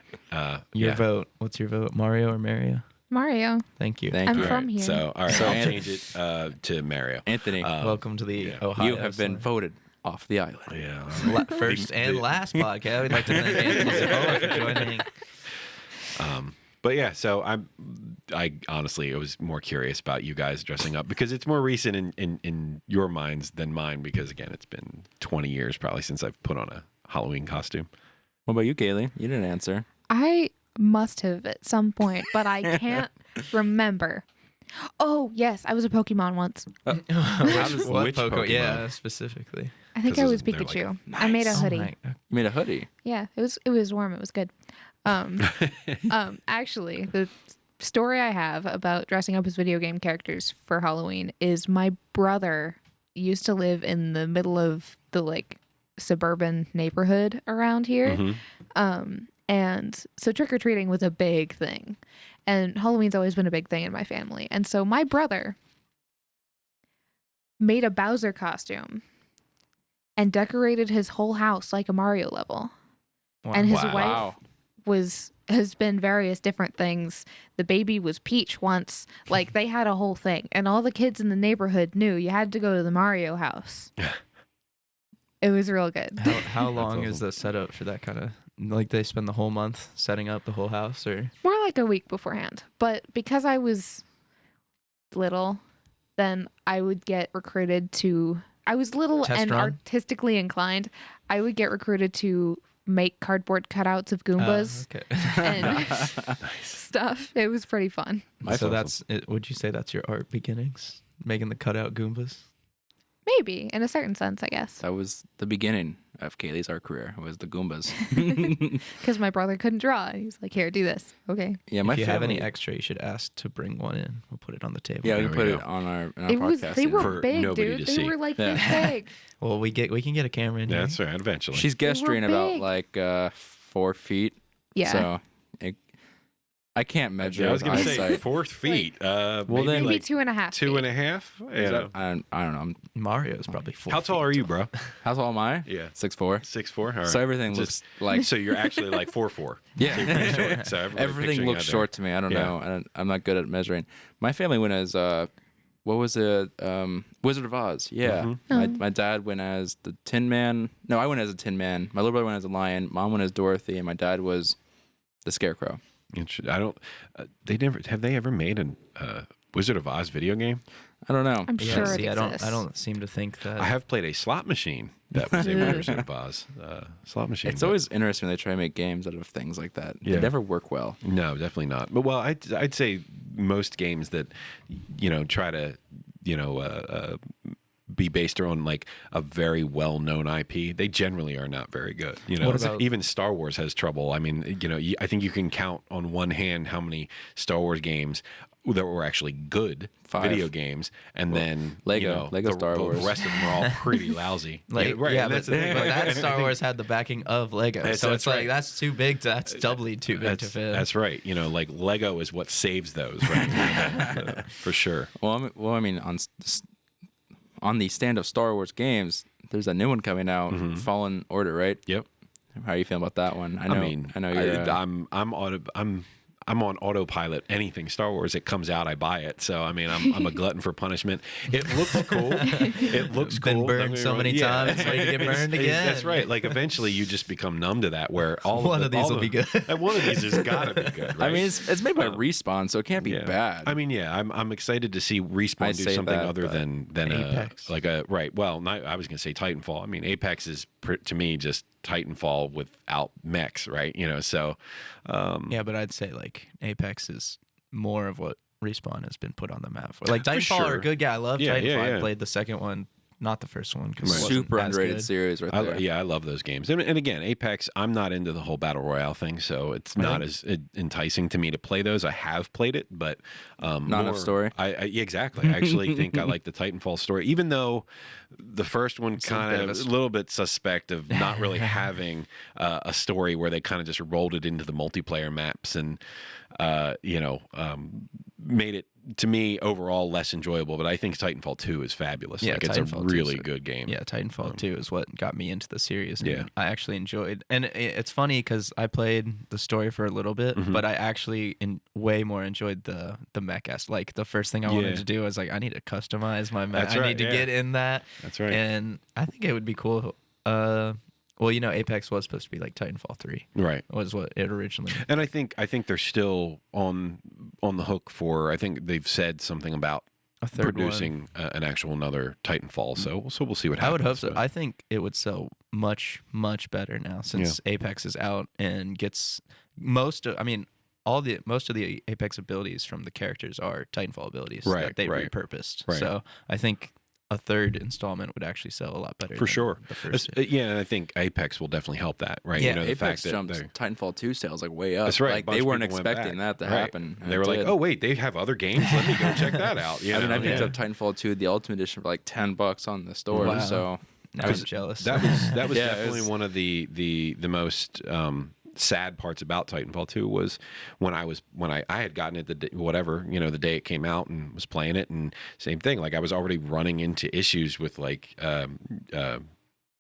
S2: your
S4: yeah.
S2: vote. What's your vote? Mario or Mario?
S3: Mario.
S2: Thank you.
S1: Thank
S3: I'm
S1: you.
S3: from here.
S4: So all right,
S1: So
S4: I'll
S1: An-
S4: change it to Mario.
S1: Anthony,
S2: Welcome to the
S4: yeah.
S2: Ohio.
S1: you have been voted off the island.
S4: Yeah.
S2: First and last podcast. We'd like to thank Anthony Zoccola for joining.
S4: But yeah, so I honestly, I was more curious about you guys dressing up because it's more recent in your minds than mine. Because again, it's been 20 years probably since I've put on a Halloween costume.
S1: What about you, Kayleigh? You didn't answer.
S3: I must have at some point, but I can't remember. Oh, yes. I was a Pokemon once.
S2: What
S4: which
S2: Pokemon?
S4: Pokemon?
S2: Yeah, specifically.
S3: I think
S4: 'Cause
S3: I was
S4: they're like
S3: Pikachu.
S4: a-
S3: I made a
S1: Nice.
S3: hoodie.
S2: Oh my-
S1: You made a hoodie.
S3: Yeah, it was warm. It was good. Actually, the story I have about dressing up as video game characters for Halloween is my brother used to live in the middle of the like suburban neighborhood around here.
S4: Mhm.
S3: And so trick or treating was a big thing. And Halloween's always been a big thing in my family. And so my brother made a Bowser costume and decorated his whole house like a Mario level.
S2: Wow.
S3: And his
S4: Wow.
S3: wife has been various different things. The baby was Peach once. Like they had a whole thing. And all the kids in the neighborhood knew you had to go to the Mario house. It was real good.
S2: How long is
S4: awesome.
S2: the setup for that kind of like they spend the whole month setting up the whole house or
S3: More like a week beforehand. But because I was little, then I would get recruited to. I was little
S2: Test
S3: and
S2: run?
S3: artistically inclined. I would get recruited to make cardboard cutouts of Goombas
S2: okay.
S3: and stuff. It was pretty fun.
S2: So that's it. Would you say that's your art beginnings? Making the cutout Goombas?
S3: Maybe in a certain sense, I guess.
S1: That was the beginning of Kayleigh's art career. Was the Goombas.
S3: Because my brother couldn't draw. He was like, "Here, do this." Okay.
S1: Yeah, my
S2: If you have any
S1: family-
S2: extra, you should ask to bring one in. We'll put it on the table.
S1: Yeah, we
S4: There
S1: can
S4: we
S1: put
S4: go.
S1: it on our
S3: It was.
S1: podcast.
S3: They
S1: yeah.
S3: were
S4: For
S3: big,
S4: nobody
S3: dude.
S4: to
S3: They
S4: see.
S3: were like
S1: Yeah.
S3: this big.
S2: Well, we can get a camera in here.
S4: That's right. Eventually,
S1: She's gesturing about
S3: big.
S1: like 4 feet.
S3: Yeah.
S1: So I can't measure.
S4: I was going to
S1: his
S4: say
S1: eyesight.
S4: 4 feet.
S1: Well,
S4: maybe
S1: then-
S3: Maybe
S4: like
S3: 2.5.
S4: two and a half.
S1: Is
S4: Yeah.
S1: that- I don't know.
S2: Mario's probably 4
S4: How tall
S2: feet
S4: are you, bro?
S1: How tall am I?
S4: Yeah.
S1: 6'4".
S4: 6'4". All right.
S1: So everything
S4: Just-
S1: looks like
S4: So you're actually like 4'4".
S1: yeah.
S4: So you're pretty short. So everybody's
S1: Everything
S4: picturing
S1: looks
S4: that
S1: short to me. I don't
S4: Yeah.
S1: know. I'm not good at measuring. My family went as what was it? Wizard of Oz. Yeah.
S4: Mm-hmm.
S1: My dad went as the Tin Man. No, I went as a Tin Man. My little brother went as a lion. Mom went as Dorothy, and my dad was the Scarecrow.
S4: I don't. Have they ever made a Wizard of Oz video game?
S1: I don't know.
S3: I'm
S2: Yeah,
S3: sure
S2: see,
S3: it
S2: I
S3: exists.
S2: don't seem to think that.
S4: I have played a slot machine that was a Wizard of Oz slot machine.
S1: It's
S4: but-
S1: always interesting when they try to make games out of things like that.
S4: Yeah.
S1: They never work well.
S4: No, definitely not. But well, I'd say most games that try to be based on like a very well-known IP, they generally are not very good.
S2: What about-
S4: Even Star Wars has trouble. I mean, I think you can count on one hand how many Star Wars games that were actually good
S1: 5.
S4: video games, and then
S1: Lego Star
S4: the
S1: Wars.
S4: rest of them are all pretty lousy.
S2: Like,
S4: right?
S2: yeah,
S4: and
S2: but,
S4: that's the thing.
S2: but
S4: Like,
S2: that
S4: and I
S2: Star
S4: think-
S2: Wars had the backing of Lego,
S4: That's-
S2: so
S4: that's
S2: it's like
S4: right.
S2: that's too big. That's doubly too big to fit.
S4: That's right. Like Lego is what saves those, right? For sure.
S1: Well, I mean, on the stand of Star Wars games, there's a new one coming out, Fallen Order, right?
S4: Yep.
S1: How are you feeling about that one? I know you're.
S4: I'm on autopilot. Anything Star Wars, it comes out, I buy it. So I mean, I'm a glutton for punishment. It looks cool. It looks
S2: Been
S4: cool.
S2: burned
S4: Don't get me
S2: so
S4: wrong.
S2: many
S4: Yeah.
S2: times, ready to get burned again.
S4: That's right. Like eventually, you just become numb to that. Where
S2: One of these will be good.
S4: And one of these has got to be good. Right?
S1: I mean, it's made by Respawn, so it can't be
S4: Yeah.
S1: bad.
S4: I mean, yeah, I'm excited to see Respawn
S1: I
S4: do
S1: say
S4: something
S1: that,
S4: other
S1: but
S4: than
S2: Apex.
S4: like a right. Well, I was going to say Titanfall. I mean, Apex is to me just Titanfall without mechs, right? So
S2: Yeah, but I'd say like Apex is more of what Respawn has been put on the map. Like
S4: For
S2: Titanfall are
S4: sure.
S2: good. Yeah, I love
S4: Yeah,
S2: Titanfall.
S4: yeah.
S2: I played the second one, not the first one. 'Cause it wasn't
S1: Super
S2: as
S1: underrated
S2: good.
S1: series right there.
S4: I love those games. And again, Apex, I'm not into the whole battle royale thing, so it's not as enticing to me to play those. I have played it, but
S1: Not enough story.
S4: Yeah, exactly. I actually think I like the Titanfall story, even though the first one kind of a little bit suspect of not really having a story where they kind of just rolled it into the multiplayer maps and made it, to me, overall less enjoyable. But I think Titanfall 2 is fabulous.
S2: Yeah,
S4: Like, it's a
S2: Titanfall 2 is
S4: really good game.
S2: Yeah, Titanfall 2 is what got me into the series. And
S4: Yeah.
S2: I actually enjoyed. And it's funny because I played the story for a little bit, but I actually way more enjoyed the mech ass. Like, the first thing I wanted to do was, like, I need to customize my mech.
S4: That's
S2: I
S4: right,
S2: need to
S4: yeah.
S2: get in that.
S4: That's right.
S2: And I think it would be cool. Well, Apex was supposed to be like Titanfall 3.
S4: Right.
S2: Was what it originally.
S4: And I think they're still on the hook for. I think they've said something about
S2: A third
S4: producing an actual another Titanfall. So we'll see what happens.
S2: I would hope so.
S4: but-
S2: I think it would sell much, much better now since Apex is out and gets most of the Apex abilities from the characters are Titanfall abilities
S4: Right,
S2: that they
S4: right.
S2: repurposed.
S4: Right.
S2: So I think a third installment would actually sell a lot better.
S4: For
S2: than
S4: sure.
S2: The first.
S4: Yeah, and I think Apex will definitely help that, right?
S2: Yeah,
S4: the
S1: Apex
S4: fact that
S1: jumped
S4: they're-
S1: Titanfall 2 sales like way up.
S4: That's right. a
S1: Like
S4: bunch
S1: they
S4: of
S1: weren't
S4: people went
S1: expecting
S4: back.
S1: that to
S4: Right.
S1: happen.
S4: And they were like,
S1: did.
S4: "Oh wait, they have other games. Let me go check that out."
S1: I mean, I picked
S4: yeah.
S1: up Titanfall 2, the Ultimate Edition, for like $10 on the store.
S2: Wow.
S1: So
S2: Now I'm jealous.
S4: That was
S1: Yeah, it
S4: definitely
S1: was-
S4: one of the most sad parts about Titanfall 2 was when I had gotten it the day it came out and was playing it, and same thing, like I was already running into issues with like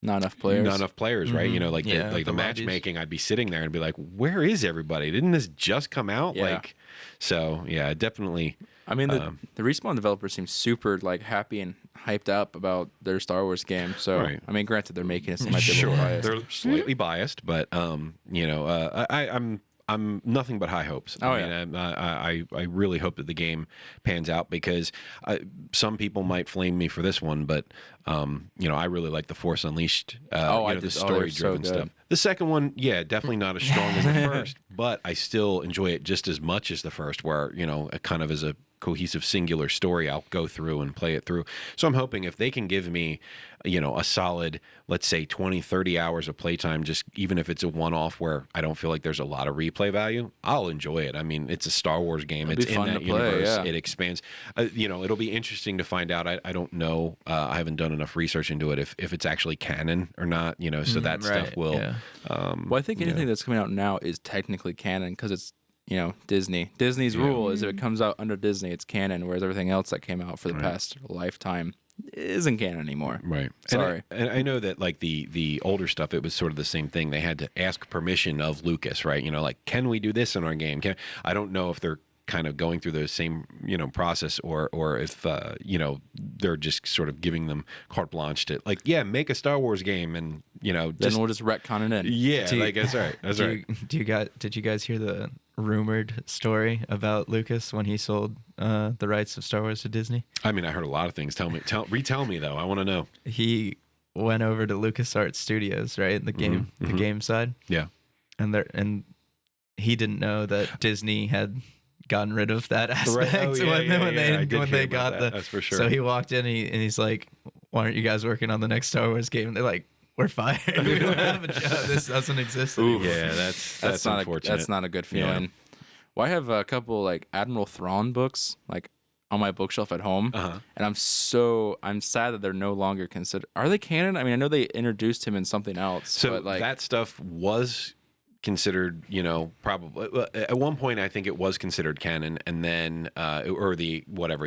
S1: not enough players.
S4: not enough players, right?
S2: Mhm.
S4: Like
S2: Yeah,
S4: the
S2: the lobbies.
S4: matchmaking, I'd be sitting there and be like, "Where is everybody? Didn't this just come out?"
S1: Yeah.
S4: Like, so yeah, definitely.
S1: I mean, the Respawn developers seem super like happy and hyped up about their Star Wars game. So
S4: Right.
S1: I mean, granted, they're making it, so it might be a
S4: Sure,
S1: little biased.
S4: they're slightly biased, but I'm nothing but high hopes.
S1: Oh,
S4: I really hope that the game pans out because some people might flame me for this one, but I really like the Force Unleashed.
S1: I
S4: The
S1: did.
S4: story-driven
S1: They're so good.
S4: stuff. The second one, yeah, definitely not as strong as the first, but I still enjoy it just as much as the first, where it kind of is a cohesive singular story. I'll go through and play it through. So I'm hoping if they can give me a solid, let's say 20 30 hours of playtime, just even if it's a one-off where I don't feel like there's a lot of replay value, I'll enjoy it. I mean, it's a Star Wars game.
S1: It'll
S4: It's
S1: be
S4: in
S1: fun
S4: that
S1: to play,
S4: universe.
S1: yeah.
S4: It expands. It'll be interesting to find out. I don't know. I haven't done enough research into it if it's actually canon or not, so that stuff
S2: right,
S4: will
S2: yeah.
S1: Well, I think anything that's coming out now is technically canon because it's Disney. Disney's rule is if it comes out under Disney, it's canon, whereas everything else that came out for the past lifetime isn't canon anymore.
S4: Right.
S1: Sorry.
S4: And I know that like the older stuff, it was sort of the same thing. They had to ask permission of Lucas, right? Like, can we do this in our game? I don't know if they're kind of going through the same process or if they're just sort of giving them carte blanche to like, yeah, make a Star Wars game and
S1: Then we'll just retcon it in.
S4: yeah,
S2: Do you-
S4: like that's right. That's right.
S2: Did you guys hear the rumored story about Lucas when he sold the rights of Star Wars to Disney?
S4: I mean, I heard a lot of things. Retell me though. I want to know.
S2: He went over to LucasArts Studios, right? The game side.
S4: Yeah.
S2: And he didn't know that Disney had gotten rid of that aspect
S4: Oh, yeah,
S2: when
S4: I did
S2: when
S4: hear
S2: they
S4: about
S2: got
S4: that. That's for sure.
S2: So he walked in and he's like, "Why aren't you guys working on the next Star Wars game?" And they're like, "We're fired. We don't have a job. This doesn't exist anymore."
S4: Yeah, that's
S1: not
S4: unfortunate.
S1: that's not a good feeling. Well, I have a couple like Admiral Thrawn books like on my bookshelf at home, and I'm sad that they're no longer considered. Are they canon? I mean, I know they introduced him in something else.
S4: So
S1: but, like,
S4: that stuff was considered, probably at one point I think it was considered canon, and then or the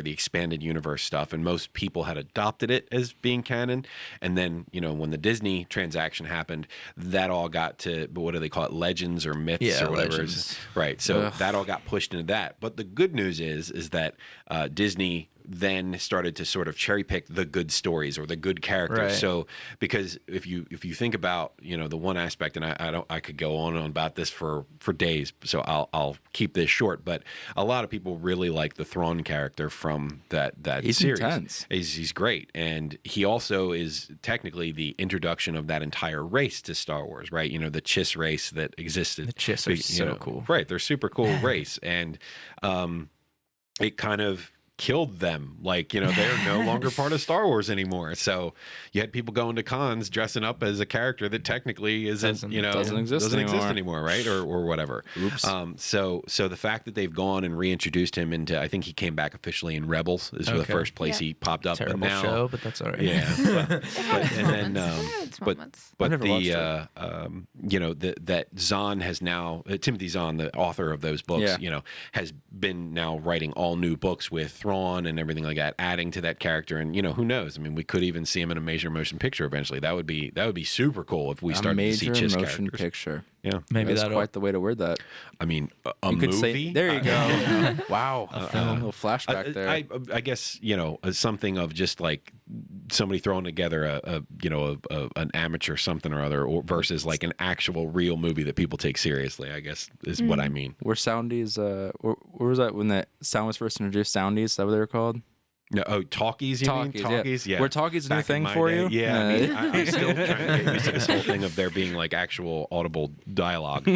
S4: expanded universe stuff, and most people had adopted it as being canon, and then when the Disney transaction happened, that all got to, but what do they call it, legends or myths or whatever,
S2: legends.
S4: right? So that all got pushed into that. But the good news is that Disney then started to sort of cherry pick the good stories or the good characters.
S2: Right.
S4: So because if you think about the one aspect, and I could go on and on about this for days, so I'll keep this short. But a lot of people really like the Thrawn character from that
S1: He's
S4: series.
S1: intense.
S4: He's great, and he also is technically the introduction of that entire race to Star Wars, right? The Chiss race that existed.
S2: The Chiss are so cool.
S4: Right, they're super cool race, and it kind of killed them. Like, they're no longer part of Star Wars anymore. So you had people going to cons dressing up as a character that technically isn't,
S1: doesn't exist
S4: anymore, right? Or whatever.
S1: Oops.
S4: So the fact that they've gone and reintroduced him into, I think he came back officially in Rebels is the first place he popped up.
S2: Terrible
S4: but now,
S2: show, but that's all right.
S4: Yeah. But
S1: I've never watched
S4: that Zahn has now, Timothy Zahn, the author of those books, has been now writing all new books with Thrawn and everything like that, adding to that character. And who knows? I mean, we could even see him in a major motion picture eventually. That would be super cool if we started to see Chiss
S1: motion
S4: characters.
S1: picture.
S4: Yeah,
S2: Maybe
S1: that's
S2: that'll
S1: quite the way to word that.
S4: I mean, a
S1: You
S4: movie.
S1: could say, there you go. Wow, a little flashback there.
S4: I guess something of just like somebody throwing together an amateur something or other, or versus like an actual real movie that people take seriously. I guess is what I mean.
S1: Were Soundies? Where was that when that sound was first introduced? Soundies, is that what they were called?
S4: No, talkies. You mean talkies? Yeah.
S1: Were talkies a new
S4: Back in
S1: thing
S4: my
S1: for
S4: day.
S1: you?
S4: Yeah, I mean, I'm still trying to get used to this whole thing of there being like actual audible dialogue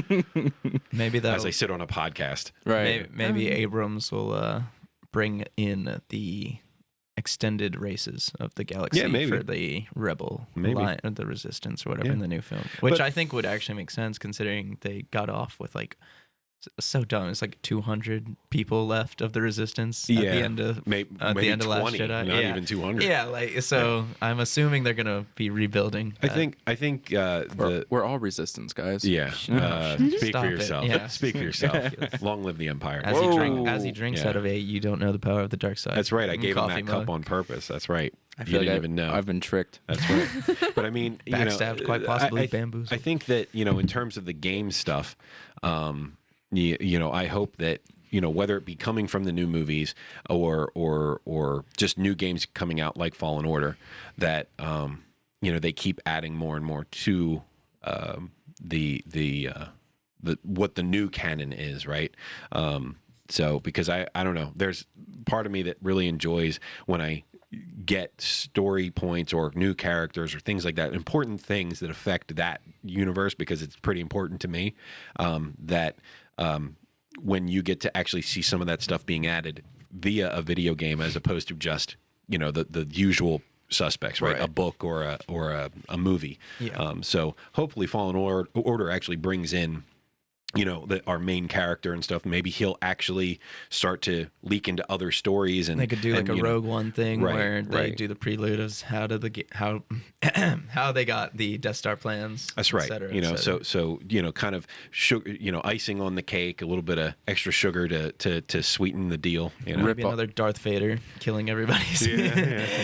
S2: Maybe that
S4: as I sit on a podcast.
S1: Right.
S2: Maybe Abrams will bring in the extended races of the galaxy for the Rebel line, or the Resistance, or whatever in the new film, which I think would actually make sense considering they got off with like. So dumb. It's like 200 people left of the Resistance at the end of
S4: maybe
S2: the end of
S4: 20,
S2: Last Jedi.
S4: not even 200.
S2: Yeah, like so. I'm assuming they're gonna be rebuilding.
S4: I think
S1: we're all Resistance guys.
S4: Yeah. Speak
S2: Stop
S4: for
S2: it.
S4: yourself.
S2: Yeah.
S4: Speak for yourself. Long live the Empire.
S2: As he drinks out of a, you don't know the power of the dark side.
S4: That's right. I gave him that
S2: Coffee
S4: cup
S2: mug.
S4: on purpose. That's right.
S1: I
S4: You
S1: feel
S4: didn't
S1: like
S4: even know.
S1: I've been tricked.
S4: That's right. But I mean,
S2: Backstabbed, quite possibly bamboozled.
S4: I think that in terms of the game stuff, I hope that whether it be coming from the new movies or just new games coming out like Fallen Order, that they keep adding more and more to the what the new canon is, right? So because I don't know, there's part of me that really enjoys when I get story points or new characters or things like that, important things that affect that universe, because it's pretty important to me, when you get to actually see some of that stuff being added via a video game as opposed to just the usual suspects, right? A book or a movie.
S2: Yeah.
S4: So hopefully Fallen Order actually brings in our main character and stuff. Maybe he'll actually start to leak into other stories, and
S2: they could do like a Rogue One thing where they
S4: right.
S2: do the prelude of how they got the Death Star plans.
S4: That's right.
S2: Et cetera, et cetera.
S4: So kind of sugar, icing on the cake, a little bit of extra sugar to sweeten the deal.
S2: Maybe another Darth Vader killing everybody.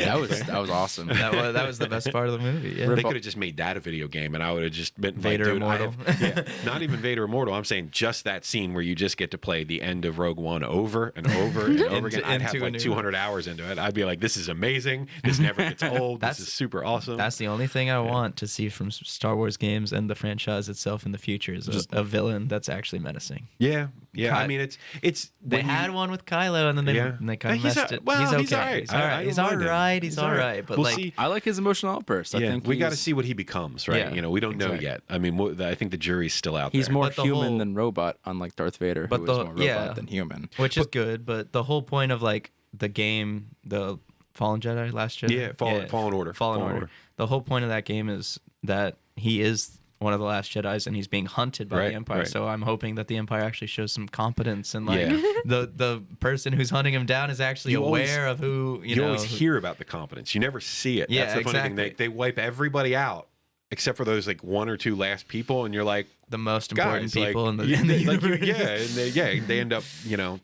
S1: That was awesome.
S2: that was the best part of the movie. Yeah.
S4: They could have just made that a video game, and I would have just been
S2: Vader
S4: like, dude,
S2: Immortal.
S4: not even Vader Immortal. I'm saying just that scene where you just get to play the end of Rogue One over and over and over again. I'd have like 200 hours into it. I'd be like, this is amazing. This never gets old. This is super awesome.
S2: That's the only thing I want to see from Star Wars games and the franchise itself in the future is a villain that's actually menacing.
S4: Yeah. I mean, it's
S2: they had one with Kylo, and then they kind of messed it.
S4: Well,
S2: he's okay.
S4: He's all right.
S2: He's all right. But
S4: we'll see.
S1: I like his emotional outburst. I think
S4: we got to see what he becomes, right?
S1: Yeah,
S4: we don't know yet. I mean, I think the jury's still out
S1: he's
S4: there.
S1: more human than robot, unlike Darth Vader, who is more robot than human.
S2: Which is good, but the whole point of like the game, the Fallen Jedi, Last Jedi,
S4: Fallen Order.
S2: Fallen Order. The whole point of that game is that he is one of the last Jedis, and he's being hunted by the Empire. Right. So I'm hoping that the Empire actually shows some competence, and like the person who's hunting him down is actually aware of who
S4: you always hear about the competence. You never see it.
S2: Yeah,
S4: that's the funny thing. They wipe everybody out except for those like one or two last people, and you're like
S2: the most important people in the
S4: universe. And they end up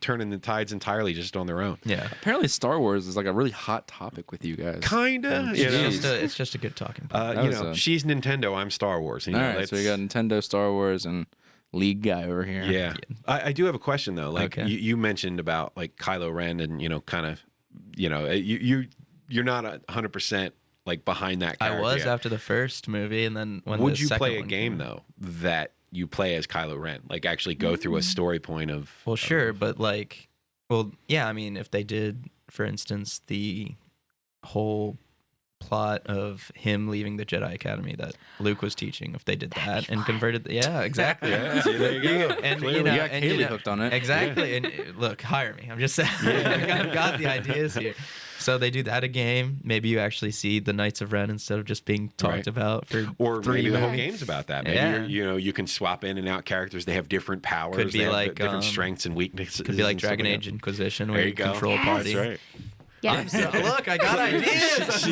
S4: turning the tides entirely just on their own.
S2: Yeah.
S1: Apparently, Star Wars is like a really hot topic with you guys.
S4: Kinda.
S2: It's just a good talking point.
S4: She's Nintendo. I'm Star Wars.
S1: All right, so we got Nintendo, Star Wars, and League guy over here.
S4: Yeah. I do have a question though. Like you mentioned about like Kylo Ren, and kind of you're not 100%. Like behind that character.
S2: I was after the first movie, and then when
S4: would
S2: the
S4: you
S2: second
S4: play a
S2: one
S4: game though that you play as Kylo Ren, like actually go through a story point of?
S2: Well, sure, but like, I mean, if they did, for instance, the whole plot of him leaving the Jedi Academy that Luke was teaching. If they did that and converted, yeah, exactly.
S4: Yeah, see, there you go.
S2: And
S1: Clearly,
S2: you know,
S1: you got
S2: and,
S1: Kayleigh
S2: you know,
S1: hooked on it.
S2: exactly. And look, hire me. I'm just saying, I've got the ideas here. So they do that a game. Maybe you actually see the Knights of Ren instead of just being talked
S4: Right.
S2: about for
S4: Or
S2: 3
S4: maybe the whole
S2: movies.
S4: game's about that. Maybe
S2: Yeah.
S4: you can swap in and out characters. They have different powers.
S2: Could be
S4: they have
S2: like,
S4: different strengths and weaknesses.
S2: Could be like
S4: and stuff
S2: Dragon
S4: that.
S2: Age Inquisition,
S4: There
S2: where
S4: you
S2: you
S4: go.
S2: control a party.
S4: That's right.
S3: Yeah.
S2: Look, I got ideas.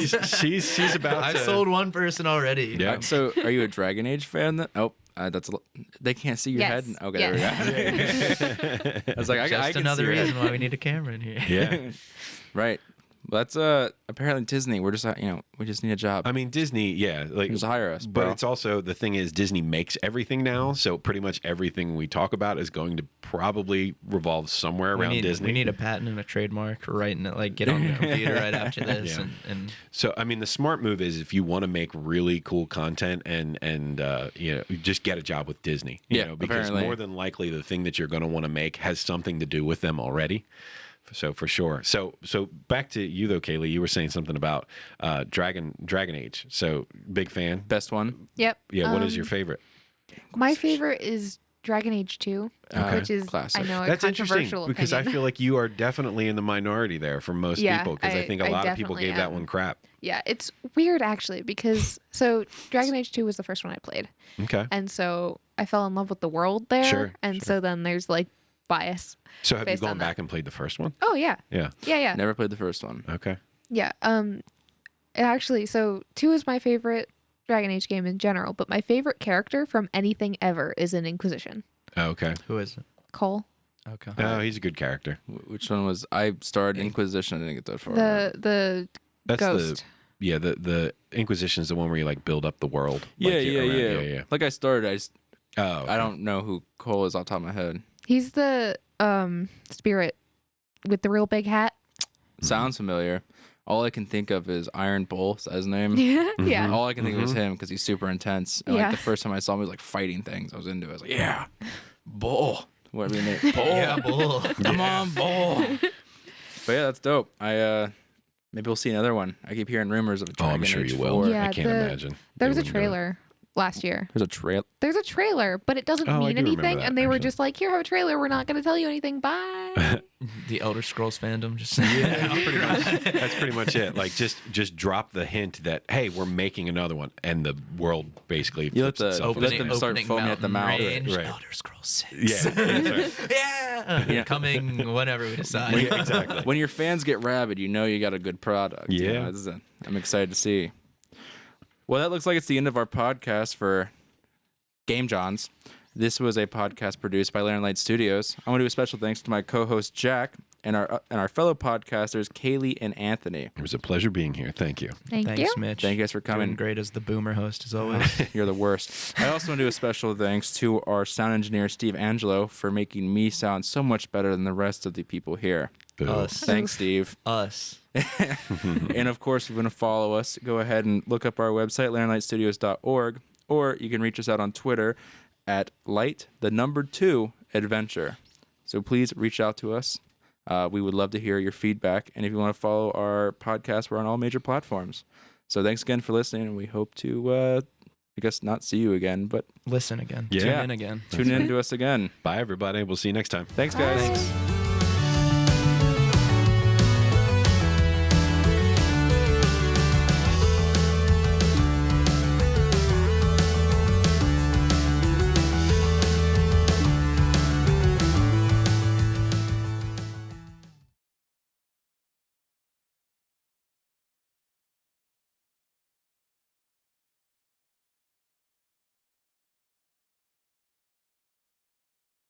S4: She's about
S2: I
S4: to.
S2: sold one person already.
S4: Yeah.
S1: So, are you a Dragon Age fan? Then? Oh, they can't see your
S3: Yes.
S1: head. Okay, there we go. I was like, I
S2: Just
S1: can
S2: another
S1: see your head.
S2: reason why we need a camera in here.
S4: Yeah.
S1: Right. Well, that's apparently Disney. We're just we just need a job.
S4: I mean, Disney, yeah, like
S1: Just hire us,
S4: But
S1: bro.
S4: it's also the thing is Disney makes everything now, so pretty much everything we talk about is going to probably revolve somewhere around Disney.
S2: We need a patent and a trademark right now, like get on the computer right after this.
S4: Yeah.
S2: And
S4: So I mean, the smart move is if you want to make really cool content and just get a job with Disney. You
S1: Yeah,
S4: know, because
S1: apparently.
S4: more than likely the thing that you're going to want to make has something to do with them already. So for sure. So back to you though, Kayleigh. You were saying something about Dragon Age. So big fan.
S1: Best one.
S3: Yep.
S4: Yeah. What is your favorite?
S3: My favorite is Dragon Age 2, which is
S1: Classic.
S3: I know a
S4: That's interesting
S3: controversial
S4: because I
S3: opinion.
S4: feel like you are definitely in the minority there for most
S3: Yeah,
S4: people because I think a
S3: I
S4: lot of people
S3: definitely
S4: gave that
S3: am.
S4: one crap.
S3: Yeah, it's weird actually because so Dragon Age 2 was the first one I played,
S4: Okay.
S3: and so I fell in love with the world there,
S4: Sure,
S3: and
S4: sure.
S3: so then there's like bias.
S4: So have you
S3: based
S4: gone
S3: on that.
S4: back and played the first one?
S3: Oh yeah,
S4: Yeah.
S3: yeah.
S1: Never played the first one.
S4: Okay.
S3: Yeah. And actually, so 2 is my favorite Dragon Age game in general, but my favorite character from anything ever is in Inquisition.
S4: Okay.
S2: who is it?
S3: Cole.
S2: Okay.
S4: Oh, he's a good character.
S1: Which one was? I started Inquisition. I didn't get that far.
S3: The
S4: That's
S3: ghost.
S4: the Inquisition is the one where you like build up the world.
S1: Yeah,
S4: like,
S1: yeah. Like I started.
S4: Oh, okay.
S1: I don't know who Cole is off the top of my head.
S3: He's the spirit with the real big hat.
S1: Sounds familiar. All I can think of is Iron Bull. Is that his name?
S3: Yeah.
S1: All I can think of is him because he's super intense. And
S3: Yeah.
S1: like the first time I saw him, he was like fighting things. I was into it. I was like, yeah, Bull. Whatever your name. Bull.
S2: Yeah, bull.
S1: Come on, Bull. But yeah, that's dope. Maybe we'll see another one. I keep hearing rumors of a
S4: Oh,
S1: Dragon
S4: I'm sure
S1: Age
S4: you will.
S1: 4.
S3: Yeah,
S4: I can't imagine.
S3: There
S4: they
S3: was a
S4: wouldn't do it.
S3: trailer last year.
S1: There's a trail.
S3: There's a trailer, but it doesn't
S4: Oh, I
S3: mean
S4: do remember
S3: anything.
S4: that,
S3: And they were
S4: actually.
S3: just like, here, have a trailer. We're not going to tell you anything. Bye.
S2: The Elder Scrolls fandom just
S4: That's pretty much it. Like just drop the hint that hey, we're making another one, and the world basically
S1: You let
S4: flips itself
S1: Let
S4: around.
S1: them start foaming at the mouth.
S2: Range,
S4: Right.
S2: Elder Scrolls 6.
S4: Yeah, that's right.
S2: Yeah. Coming whenever we decide.
S4: Yeah, exactly.
S1: When your fans get rabid, you know you got a good product. You
S4: Yeah.
S1: know, I'm excited to see. Well, that looks like it's the end of our podcast for Game Jawns. This was a podcast produced by Lantern Light Studios. I want to do a special thanks to my co-host Jack and our fellow podcasters Kayleigh and Anthony.
S4: It was a pleasure being here. Thank you.
S3: Thank
S2: Thanks,
S3: you.
S2: Mitch.
S1: Thank you guys for
S2: Doing
S1: coming.
S2: great as the boomer host as always.
S1: You're the worst. I also want to do a special thanks to our sound engineer Steve Angelo for making me sound so much better than the rest of the people here.
S4: Boo.
S2: Us.
S1: Thanks, Steve.
S2: Us.
S1: And of course, if you want to follow us, go ahead and look up our website, lanternlightstudios.org, or you can reach us out on Twitter at light2adventure. So please reach out to us. We would love to hear your feedback. And if you want to follow our podcast, we're on all major platforms. So thanks again for listening, and we hope to, I guess, not see you again, but
S2: Listen again.
S4: Yeah.
S2: Tune in again.
S1: tune in to us again.
S4: Bye, everybody. We'll see you next time.
S1: Thanks, guys.
S3: Bye.